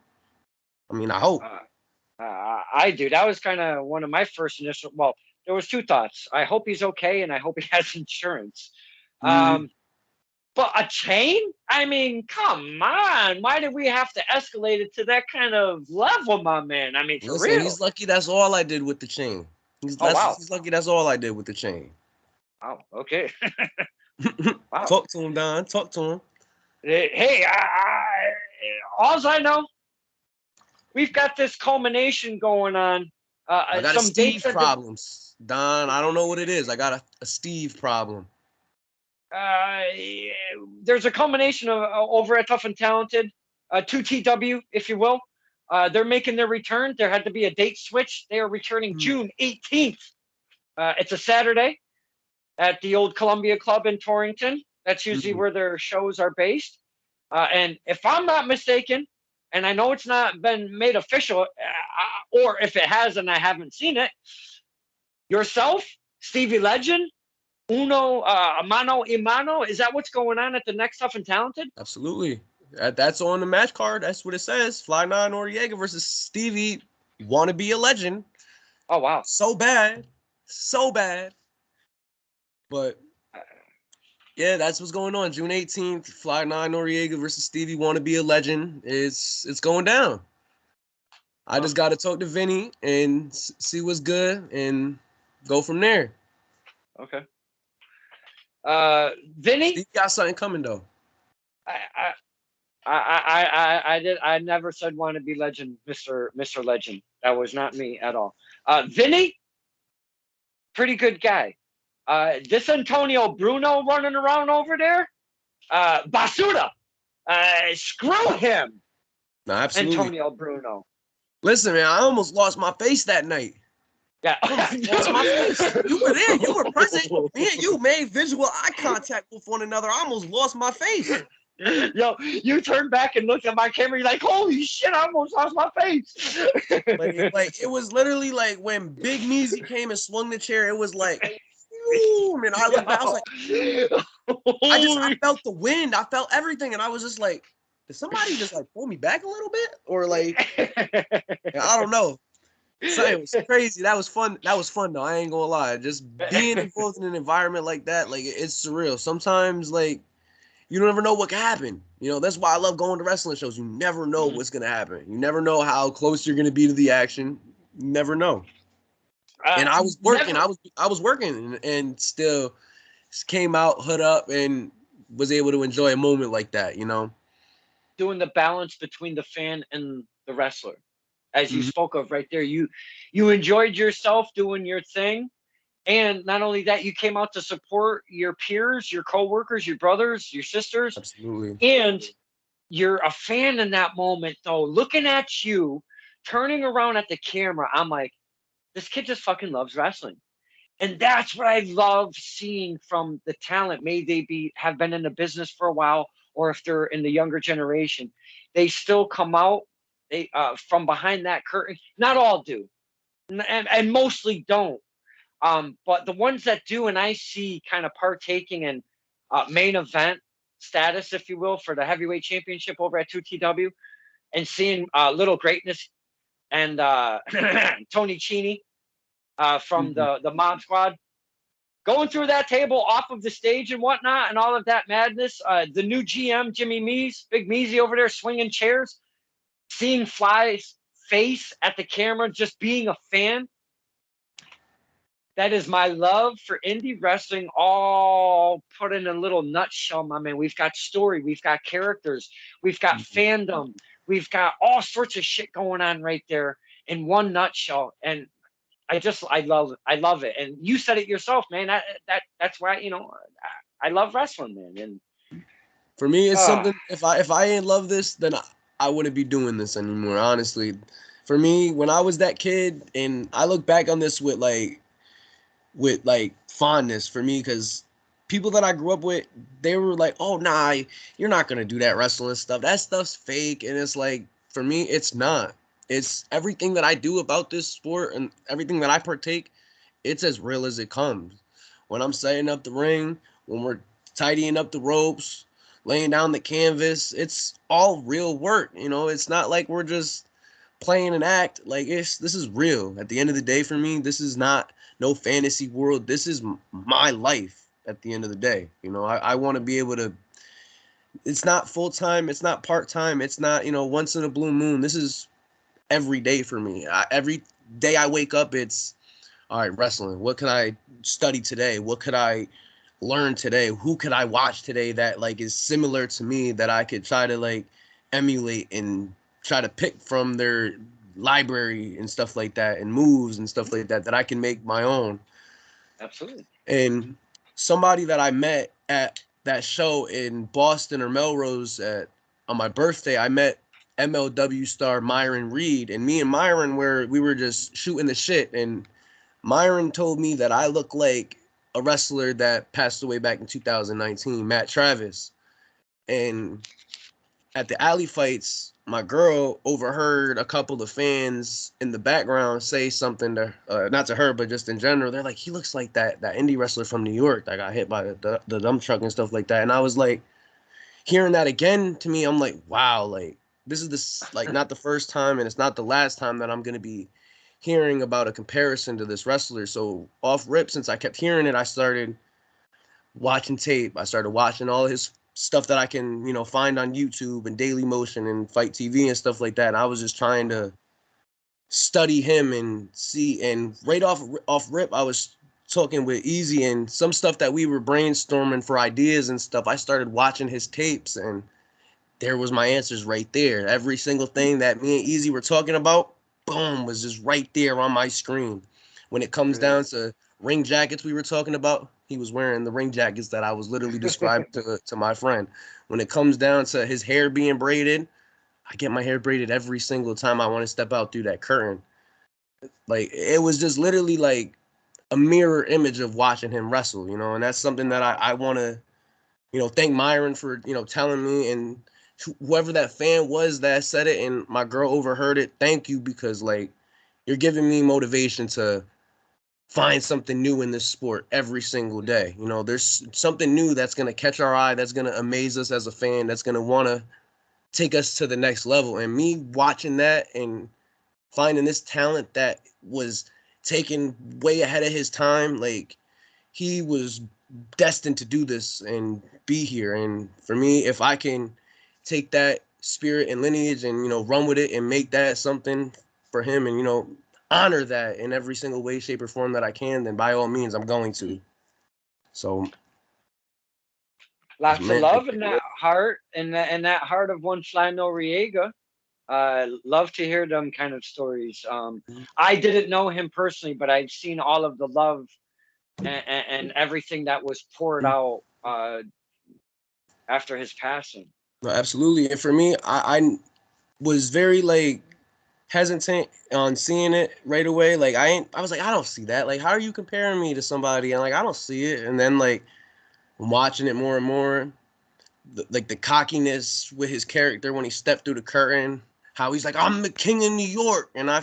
I hope. uh, I do. That was kind of one of my first initial. Well, there was two thoughts. I hope he's okay, and I hope he has insurance. Mm. Um, but a chain? I mean, come on. Why did we have to escalate it to that kind of level, my man? I mean, for Listen, real. he's lucky that's all I did with the chain. Oh wow. He's lucky that's all I did with the chain. Wow. Okay. Wow. Talk to him, Don. Talk to him. Hey, all I know, we've got this culmination going on. I got a Some dates Steve that the problems. Don, I don't know what it is. I got a Steve problem. uh, there's a culmination of over at Tough and Talented, 2TW, if you will. They're making their return. There had to be a date switch. They are returning Mm. June 18th. It's a Saturday at the old Columbia Club in Torrington. That's usually Mm. where their shows are based. And if I'm not mistaken, and I know it's not been made official, or if it has and I haven't seen it, yourself, Stevie Legend, Uno, Mano Imano, is that what's going on at the next Tough and Talented? Absolutely. That's on the match card. That's what it says. Fly Ni Noreaga versus Stevie. Want to be a legend. Oh, wow. So bad. So bad. But yeah, that's what's going on. June 18th, Fly Ni Noreaga versus Stevie Want to be a legend. It's going down. I Huh, just got to talk to Vinny and see what's good and go from there. okay. Vinny, Steve got something coming though. I, I, I never said want to be legend, Mr. Legend. That was not me at all. Vinny, pretty good guy. This Antonio Bruno running around over there, Basuda, screw him, No, absolutely. Antonio Bruno. Listen, man, I almost lost my face that night. Yeah. I almost lost my face. You were there. You were present. Me and you made visual eye contact with one another. I almost lost my face. Yo, you turned back and looked at my camera. You're like, "Holy shit! I almost lost my face." Like it was literally like when Big Measy came and swung the chair. It was like, boom, and I looked back. I was like, I felt the wind. I felt everything, and I was just like, did somebody just like pull me back a little bit, or like, I don't know. So it was crazy. That was fun. That was fun though. I ain't gonna lie. Just being involved in an environment like that, like it's surreal. Sometimes like you don't ever know what can happen. You know, that's why I love going to wrestling shows. You never know what's gonna happen. You never know how close you're gonna be to the action. You never know. And I was working. I was working and still came out hood up and was able to enjoy a moment like that. You know, doing the balance between the fan and the wrestler, as you Mhm. spoke of right there. You enjoyed yourself doing your thing, and not only that, you came out to support your peers, your coworkers, your brothers, your sisters, Absolutely. and you're a fan in that moment. Though looking at you, turning around at the camera, I'm like, this kid just fucking loves wrestling. And that's what I love seeing from the talent. May they have been in the business for a while, or if they're in the younger generation, they still come out they from behind that curtain. Not all do, and mostly don't. But the ones that do, and I see kind of partaking in main event status, if you will, for the heavyweight championship over at 2TW, and seeing Little Greatness and Tony Cini from Mhm. the Mob Squad going through that table off of the stage and whatnot and all of that madness. The new GM, Jimmy Mees, Big Measy over there swinging chairs, seeing Fly's face at the camera, just being a fan. That is my love for indie wrestling, all put in a little nutshell, my man. We've got story, we've got characters, we've got fandom, we've got all sorts of shit going on right there in one nutshell. And I love it. And you said it yourself, man. That's why I love wrestling, man. And For me, it's uh something. If I ain't love this, then I wouldn't be doing this anymore. Honestly, for me, when I was that kid, and I look back on this with like fondness for me, because people that I grew up with, they were like, "Oh, nah, you're not gonna do that wrestling stuff. That stuff's fake." And it's like, for me, it's not. It's everything that I do about this sport and everything that I partake. It's as real as it comes. When I'm setting up the ring, when we're tidying up the ropes, laying down the canvas, it's all real work. You know, it's not like we're just playing an act. Like this is real. At the end of the day, for me, this is not no fantasy world. This is my life. At the end of the day, you know, I want to be able to. It's not full time. It's not part time. It's not once in a blue moon. This is every day for me. Every day I wake up, it's all right, wrestling. What could I study today? What could I learn today? Who could I watch today that like is similar to me that I could try to like emulate and try to pick from their library and stuff like that and moves and stuff like that I can make my own. Absolutely. And somebody that I met at that show in Boston or Melrose on my birthday, I met MLW star Myron Reed, and me and Myron we were just shooting the shit, and Myron told me that I look like a wrestler that passed away back in 2019, Matt Travis. And at the alley fights, my girl overheard a couple of fans in the background say something to, not to her, but just in general. They're like, he looks like that indie wrestler from New York that got hit by the dump truck and stuff like that. And I was like, hearing that again to me, I'm like, wow, like this is like not the first time and it's not the last time that I'm gonna be hearing about a comparison to this wrestler. So off rip, since I kept hearing it, I started watching tape. I started watching all his stuff that I can, find on YouTube and Daily Motion and Fight TV and stuff like that. And I was just trying to study him and see. And right off rip, I was talking with Easy and some stuff that we were brainstorming for ideas and stuff. I started watching his tapes and there was my answers right there. Every single thing that me and Easy were talking about, boom, was just right there on my screen. When it comes Great. down to ring jackets we were talking about, he was wearing the ring jackets that I was literally describing to my friend. When it comes down to his hair being braided, I get my hair braided every single time I want to step out through that curtain. Like it was just literally like a mirror image of watching him wrestle, and that's something that I want to, thank Myron for, telling me, and whoever that fan was that said it and my girl overheard it. Thank you, because like you're giving me motivation to find something new in this sport every single day. There's something new that's going to catch our eye, that's going to amaze us as a fan, that's going to want to take us to the next level. And me watching that and finding this talent that was taken way ahead of his time, like he was destined to do this and be here. And for me, if I can take that spirit and lineage and, run with it and make that something for him and, honor that in every single way, shape, or form that I can, then by all means, I'm going to. So Lots of man, love in that heart, and that heart of one Fly Noriega. Love to hear them kind of stories. I didn't know him personally, but I've seen all of the love and everything that was poured out after his passing. no, absolutely. And for me, I was very like hesitant on seeing it right away. Like I was like, I don't see that. Like, how are you comparing me to somebody? And like, I don't see it. And then like I'm watching it more and more, like the cockiness with his character when he stepped through the curtain, how he's like, I'm the king of New York. And I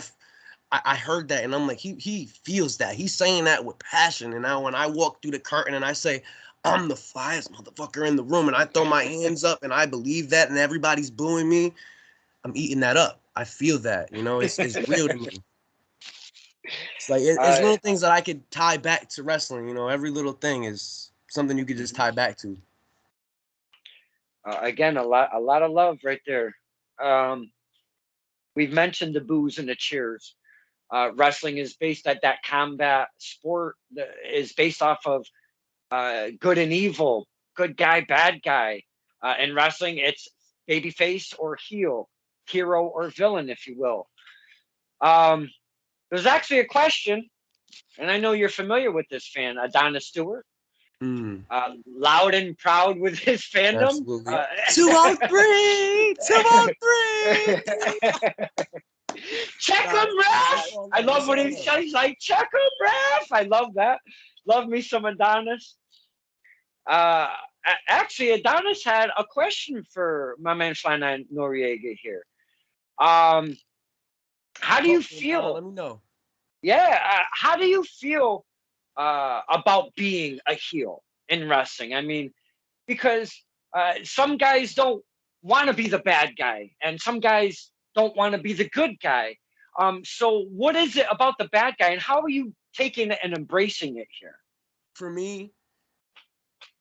heard that and I'm like, he feels that. He's saying that with passion. And now when I walk through the curtain and I say, I'm the flyest motherfucker in the room, and I throw my hands up and I believe that and everybody's booing me, I'm eating that up. I feel that, it's real to me. It's like it's uh, little things that I could tie back to wrestling. Every little thing is something you could just tie back to. Again, a lot of love right there. Um, we've mentioned the boos and the cheers. Wrestling is based at that combat sport that is based off of good and evil, good guy, bad guy. In wrestling, it's babyface or heel, hero or villain, if you will. Um, there's actually a question, and I know you're familiar with this fan, Adonis Stewart. Mm, Loud and proud with his fandom. absolutely. 203, 203. Check him, ref. I love what he says. He's like, check him, ref. I love that. Love me some Adonis. Uh, Actually, Adonis had a question for my man Fly Ni Noreaga here. Um, how do you feel? Let me know. Yeah, how do you feel about being a heel in wrestling? I mean, because some guys don't want to be the bad guy, and some guys don't want to be the good guy. So what is it about the bad guy, and how are you taking it and embracing it here? For me,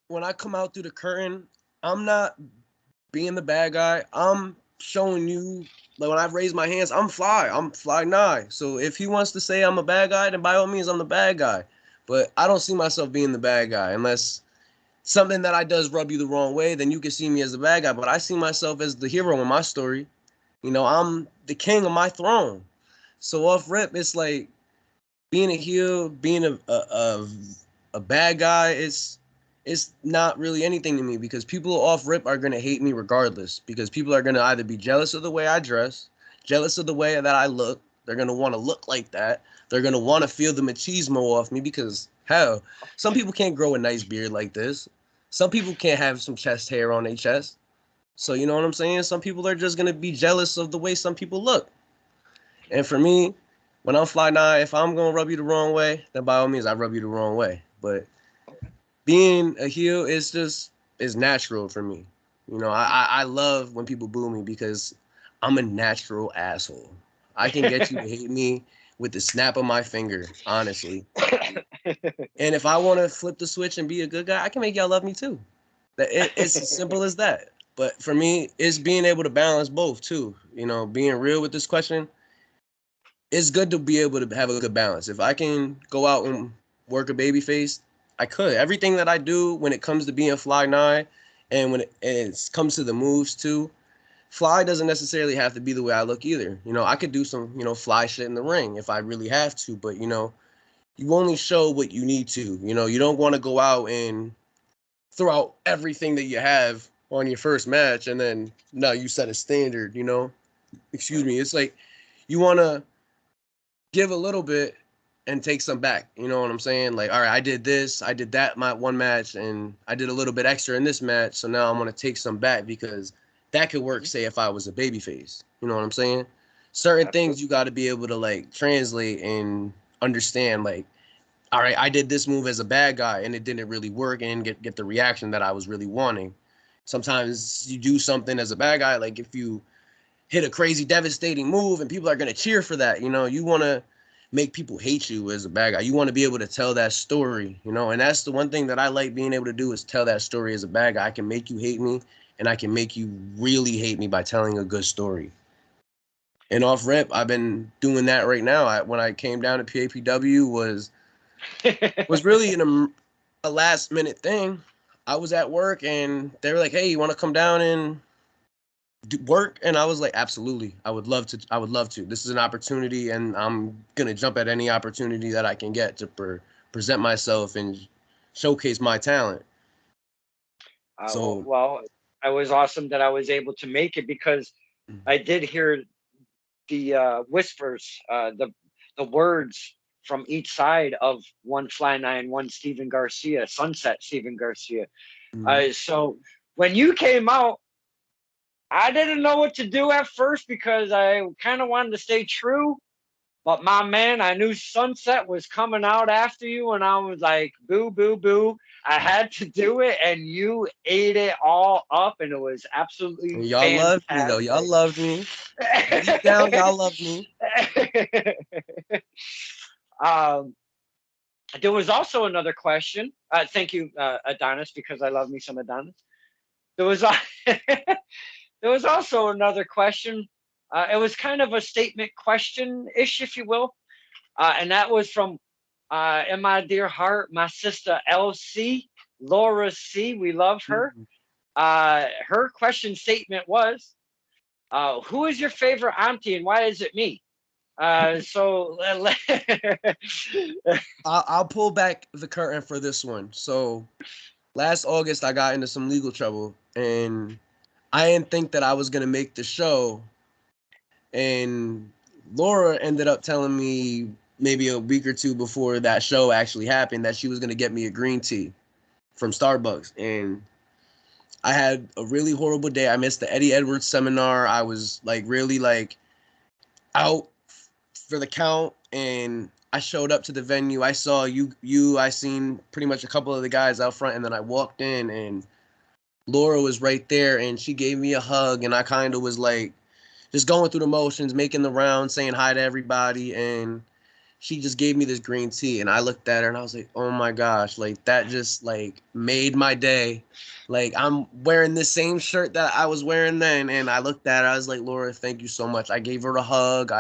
when I come out through the curtain, I'm not being the bad guy. I'm showing you, like when I raise my hands, I'm Fly Ni. So if he wants to say I'm a bad guy, then by all means I'm the bad guy. But I don't see myself being the bad guy unless something that I does rub you the wrong way, then you can see me as the bad guy. But I see myself as the hero in my story. I'm the king of my throne. So off rip, it's like being a heel, being a bad guy, it's not really anything to me, because people off rip are gonna hate me regardless, because people are gonna either be jealous of the way I dress, jealous of the way that I look. They're gonna want to look like that. They're gonna want to feel the machismo off me, because hell, some people can't grow a nice beard like this. Some people can't have some chest hair on their chest. So you know what I'm saying? Some people are just gonna be jealous of the way some people look. And for me, when I'm Fly Ni, if I'm gonna rub you the wrong way, then by all means I rub you the wrong way. But being a heel is natural for me. I love when people boo me, because I'm a natural asshole. I can get you to hate me with the snap of my finger, honestly. And if I want to flip the switch and be a good guy, I can make y'all love me too. It's as simple as that. But for me, it's being able to balance both too. Being real with this question, it's good to be able to have a good balance. If I can go out and work a baby face, I could. Everything that I do when it comes to being Fly Ni, and when it comes to the moves too, Fly doesn't necessarily have to be the way I look either. I could do some, fly shit in the ring if I really have to, but you only show what you need to. You know, you don't want to go out and throw out everything that you have on your first match and then no, you set a standard, you know. Excuse me. It's like you want to give a little bit and take some back. You know what I'm saying? Like, all right, I did this, I did that my one match, and I did a little bit extra in this match. So now I'm gonna take some back because that could work. Say if I was a babyface, you know what I'm saying? Certain Absolutely. things you got to be able to like translate and understand. Like, all right, I did this move as a bad guy and it didn't really work and get the reaction that I was really wanting. Sometimes you do something as a bad guy, like if you hit a crazy devastating move and people are going to cheer for that, you know, you want to make people hate you as a bad guy. You want to be able to tell that story, you know, and that's the one thing that I like being able to do is tell that story as a bad guy. I can make you hate me and I can make you really hate me by telling a good story. And off rip, I've been doing that right now. When I came down to PAPW was really a last minute thing. I was at work and they were like, "Hey, you want to come down and work?" And I was like, "Absolutely, I would love to. I would love to. This is an opportunity, and I'm gonna jump at any opportunity that I can get to present myself and showcase my talent." So, Well, it was awesome that I was able to make it because I did hear the whispers, the words from each side of one Fly Ni and one Steven Garcia, Sunset Steven Garcia. mhm. So when you came out, I didn't know what to do at first because I kind of wanted to stay true. But my man, I knew Sunset was coming out after you, and I was like, boo, boo, boo. I had to do it, and you ate it all up, and it was absolutely And y'all loved me though. Y'all fantastic. loved me deep down. Y'all loved me. um, there was also another question. Thank you, Adonis, because I love me some Adonis. There was there was also another question. It was kind of a statement question ish, if you will, and that was from in my dear heart, my sister LC, Laura C. We love her. Mhm. Her question statement was, "Who is your favorite auntie and why is it me?" So I'll pull back the curtain for this one. So last August, I got into some legal trouble, and I didn't think that I was gonna make the show. And Laura ended up telling me maybe a week or two before that show actually happened that she was gonna get me a green tea from Starbucks. And I had a really horrible day. I missed the Eddie Edwards seminar. I was like really like out for the count, and I showed up to the venue. I saw I seen pretty much a couple of the guys out front, and then I walked in and Laura was right there and she gave me a hug, and I kind of was like just going through the motions, making the rounds, saying hi to everybody, and she just gave me this green tea, and I looked at her and I was like, "Oh my gosh, like that just like made my day." Like I'm wearing the same shirt that I was wearing then, and I looked at her, I was like, "Laura, thank you so much." I gave her a hug.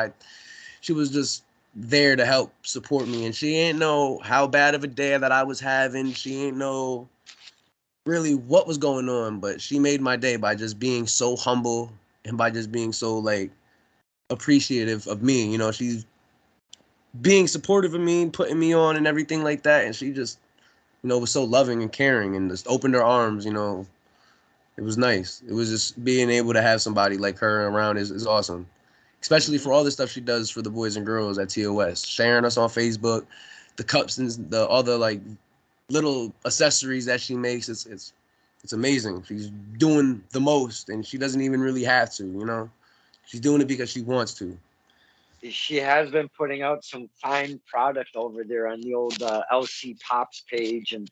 She was just there to help support me, and she ain't know how bad of a day that I was having. She ain't know really what was going on, but she made my day by just being so humble and by just being so like appreciative of me. You know, she's being supportive of me, putting me on and everything like that. And she just, you know, was so loving and caring and just opened her arms, you know. It was nice. It was just being able to have somebody like her around is awesome. Especially Mhm. for all the stuff she does for the boys and girls at TOS, sharing us on Facebook, the cups and the other like little accessories that she makes. It's amazing. She's doing the most, and she doesn't even really have to. You know, she's doing it because she wants to. She has been putting out some fine product over there on the old LC Pops page and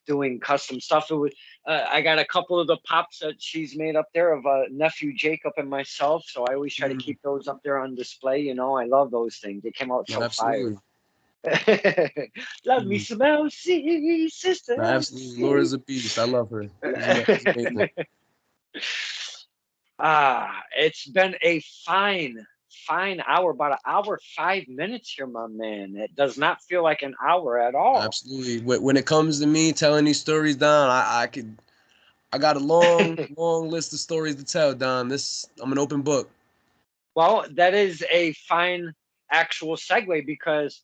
doing custom stuff. It was, I got a couple of the pops that she's made up there of nephew Jacob and myself, so I always try to Mm, keep those up there on display. You know, I love those things. They came out no, so fire. absolutely, Love me mm, some LC, sister no, absolutely. Laura's LC. a beast. I love her. She's amazing. It's been a fine hour, about an hour, 5 minutes here, my man. It does not feel like an hour at all. Absolutely. When it comes to me telling these stories down, I got a long list of stories to tell, Don. I'm an open book. Well, that is a fine actual segue because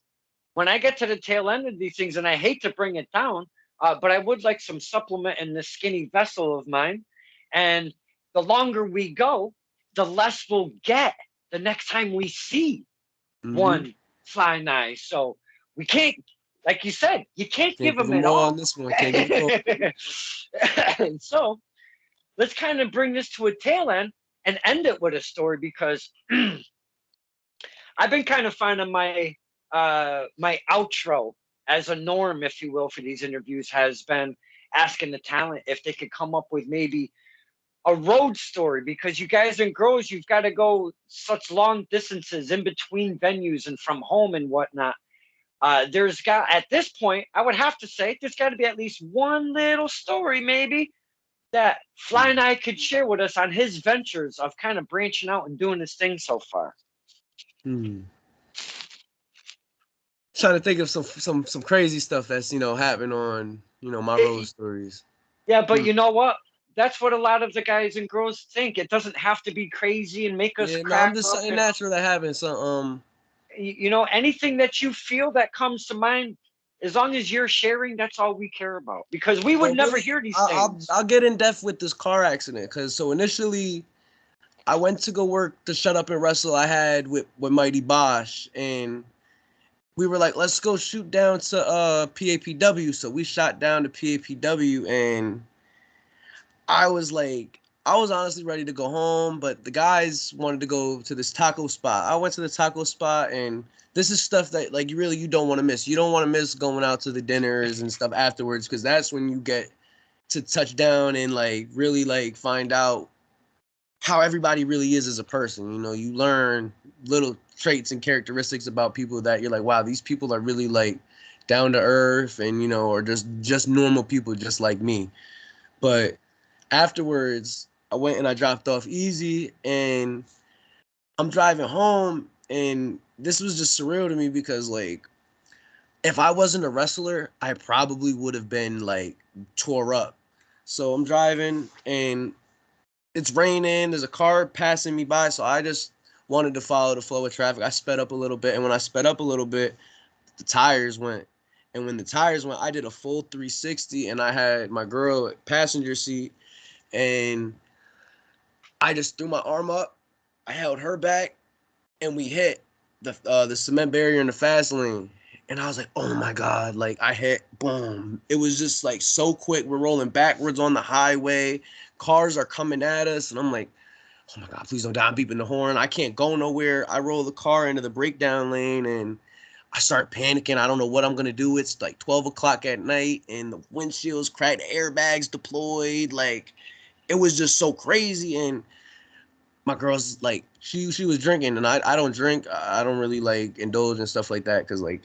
when I get to the tail end of these things, and I hate to bring it down, but I would like some supplement in this skinny vessel of mine. And the longer we go, the less we'll get the next time we see Mm-hmm. one Fly Ni. So we can't, like you said, you can't Can't give give them them it all all. on this one. Can't give them all. And so let's kind of bring this to a tail end and end it with a story, because I've been kind of finding my outro as a norm, if you will, for these interviews has been asking the talent if they could come up with maybe a road story, because you guys and girls, you've got to go such long distances in between venues and from home and whatnot. There's got, at this point, I would have to say there's got to be at least one little story maybe that Fly and I could share with us on his ventures of kind of branching out and doing his thing so far. Hmm. Trying to think of some crazy stuff that's happened on my road stories. Yeah, but Hmm. you know what? That's what a lot of the guys and girls think. It doesn't have to be crazy and make us Yeah, no, I'm crack just up. saying natural that happens. So You know, anything that you feel that comes to mind, as long as you're sharing, that's all we care about. Because we would well, never really, hear these I'll things. I'll get in depth with this car accident because so initially I went to go work the Shut Up and Wrestle I had with Mighty Bosch, and we were like, let's go shoot down to PAPW. So we shot down to PAPW, and I was like, I was honestly ready to go home, but the guys wanted to go to this taco spot. I went to the taco spot, and this is stuff that like you don't want to miss. You don't want to miss going out to the dinners and stuff afterwards, because that's when you get to touch down and like really like find out how everybody really is as a person. You learn little traits and characteristics about people that you're like, wow, these people are really like down to earth, and or just normal people just like me. But afterwards, I went and I dropped off Easy, and I'm driving home, and this was just surreal to me because like if I wasn't a wrestler, I probably would have been like tore up. So I'm driving and it's raining. There's a car passing me by, so I just wanted to follow the flow of traffic. I sped up a little bit, and when I sped up a little bit, the tires went. And when the tires went, I did a full 360, and I had my girl passenger seat, and I just threw my arm up. I held her back, and we hit the cement barrier in the fast lane. And I was like, oh my God, like I hit, boom. It was just like so quick. We're rolling backwards on the highway. Cars are coming at us. And I'm like, oh my God, please don't die. I'm beeping the horn. I can't go nowhere. I roll the car into the breakdown lane, and I start panicking. I don't know what I'm going to do. It's like 12 o'clock at night, and the windshield's cracked, airbags deployed. Like, it was just so crazy. And my girl's like, she was drinking, and I don't drink. I don't really like indulge and stuff like that because like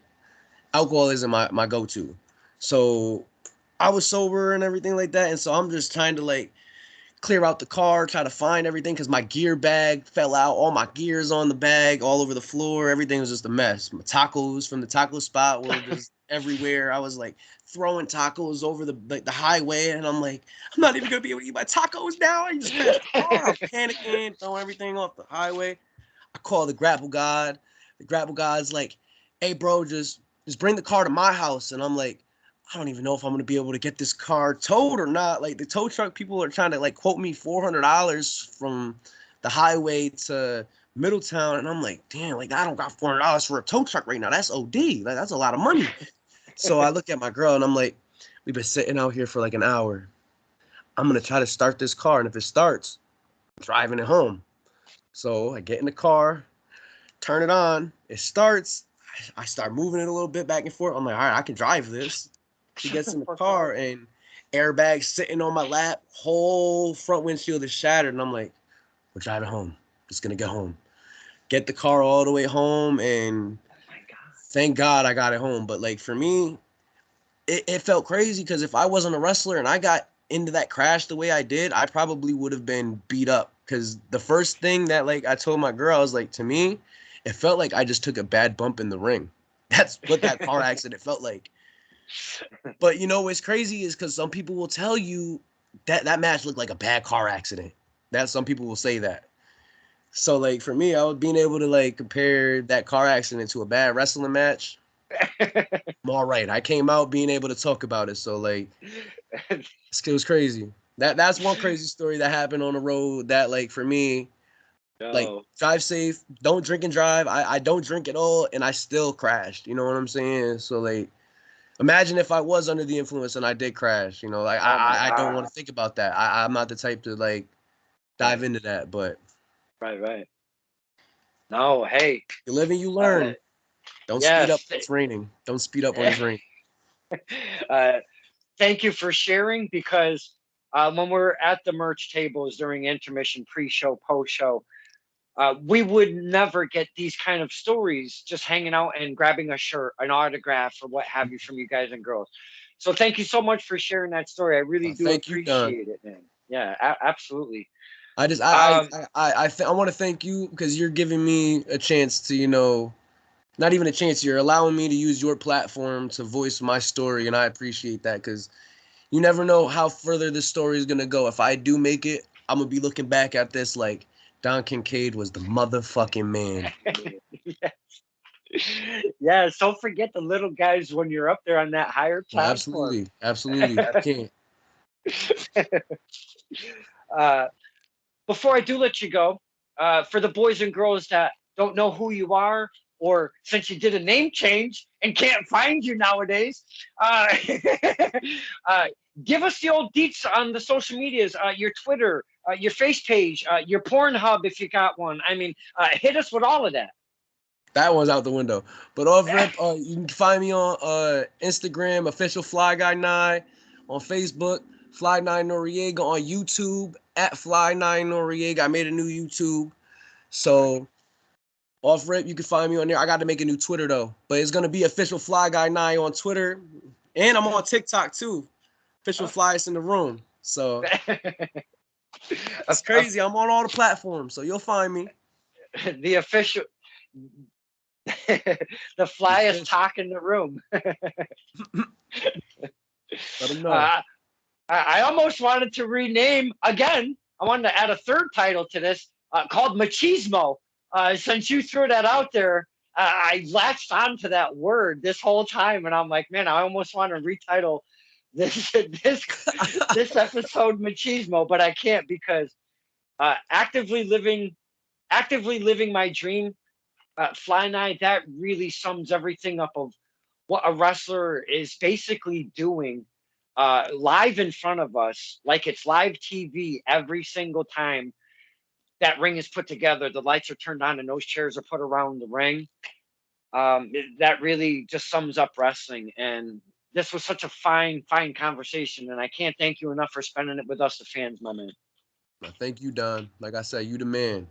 alcohol isn't my go-to. So I was sober and everything like that, and so I'm just trying to like clear out the car, try to find everything because my gear bag fell out. All my gears on the bag, all over the floor. Everything was just a mess. My tacos from the taco spot were just everywhere. I was like throwing tacos over the highway, and I'm like, I'm not even gonna be able to eat my tacos now. I just crashed the car. I'm panicking, throwing everything off the highway. I call the grapple god. The grapple god's like, hey bro, just bring the car to my house. And I'm like, I don't even know if I'm gonna be able to get this car towed or not. Like the tow truck people are trying to like quote me $400 from the highway to Middletown, and I'm like, damn, like I don't got $400 for a tow truck right now. That's OD. Like that's a lot of money. So I look at my girl and I'm like, we've been sitting out here for like an hour. I'm gonna try to start this car, and if it starts, I'm driving it home. So I get in the car, turn it on, it starts. I start moving it a little bit back and forth. I'm like, all right, I can drive this. She Shut gets the in the fuck up. car, and airbags sitting on my lap, whole front windshield is shattered. And I'm like, we're driving home. Just gonna get home. Get the car all the way home, and Oh my God. thank God I got it home. But like for me, it felt crazy because if I wasn't a wrestler and I got into that crash the way I did, I probably would have been beat up. Because the first thing that like I told my girl, I was like, to me, it felt like I just took a bad bump in the ring. That's what that car accident felt like. But what's crazy is because some people will tell you that that match looked like a bad car accident. That some people will say that. So like for me, I was being able to like compare that car accident to a bad wrestling match. I'm all right. I came out being able to talk about it. So like, it was crazy. That's one crazy story that happened on the road. That like for me, like No. drive safe, don't drink and drive. I don't drink at all, and I still crashed. You know what I'm saying? So like, imagine if I was under the influence and I did crash. You know, like Oh my I don't God. want to think about that. I'm not the type to like dive Right. into that. But Right. Right. No. Hey. you live and you Uh, learn. Don't speed up yes. when it's raining. Don't speed up when it's raining. uh, thank you for sharing because when we're at the merch tables during intermission, pre-show, post-show, we would never get these kind of stories just hanging out and grabbing a shirt, an autograph, or what have you from you guys and girls. So thank you so much for sharing that story. I really do Thank you, Don. appreciate it, man. Yeah, absolutely. I just Um, I want to thank you because you're giving me a chance to, you know, not even a chance. You're allowing me to use your platform to voice my story, and I appreciate that because you never know how further this story is gonna go. If I do make it, I'm gonna be looking back at this like Don Kincaid was the motherfucking man. yes, don't forget the little guys when you're up there on that higher Oh, platform. absolutely, absolutely. I can't. uh, before I do let you go, for the boys and girls that don't know who you are, or since you did a name change and can't find you nowadays, uh, uh, give us the old deets on the social medias, your Twitter, your face page, your Pornhub if you got one. I mean, hit us with all of that. That one's out the window. But off rip, you can find me on Instagram, official Fly Guy 9, on Facebook, Fly Ni Noreaga, on YouTube at Fly Ni Noreaga. I made a new YouTube, so off rip, you can find me on there. I got to make a new Twitter though, but it's gonna be official Fly Guy 9 on Twitter, and I'm on TikTok too. Official Flyers in the room. So it's crazy. I'm on all the platforms, so you'll find me. The official, the flyest talk in the room. Let them know. uh, I almost wanted to rename again. I wanted to add a third title to this called Machismo. Since you threw that out there, I latched onto that word this whole time, and I'm like, man, I almost want to retitle this this episode Machismo, but I can't because uh, actively living actively living my dream. Fly Night, that really sums everything up of what a wrestler is basically doing live in front of us, like it's live TV every single time that ring is put together. The lights are turned on and those chairs are put around the ring. That really just sums up wrestling. And this was such a fine, fine conversation. And I can't thank you enough for spending it with us, the fans, my man. Thank you, Don. Like I said, you the man.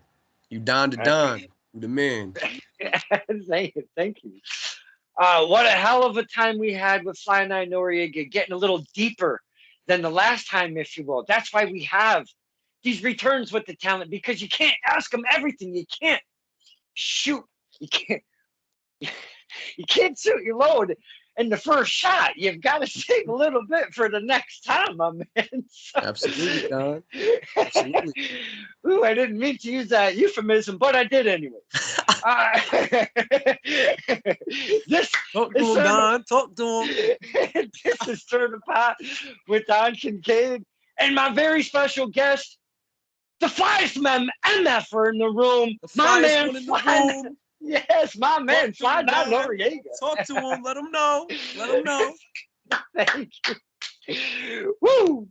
You Don to Don. You the man. Thank you. What a hell of a time we had with Fly Ni Noreaga, getting a little deeper than the last time, if you will. That's why we have these returns with the talent, because you can't ask them everything. You can't shoot. You can't. You can't shoot your load in the first shot. You've got to save a little bit for the next time, my man. So, Absolutely, Don. Absolutely. ooh, I didn't mean to use that euphemism, but I did anyway. This Talk to him, Don. Talk to him. this is Stir the Pot with Don Kincaid and my very special guest, the flyest MFer in the room, The my flyest man one in the Fly. room. Yes, my man Fly Talk to Ni him, Don. Noreaga. Talk to him. Let him know. Let him know. Thank you. Woo!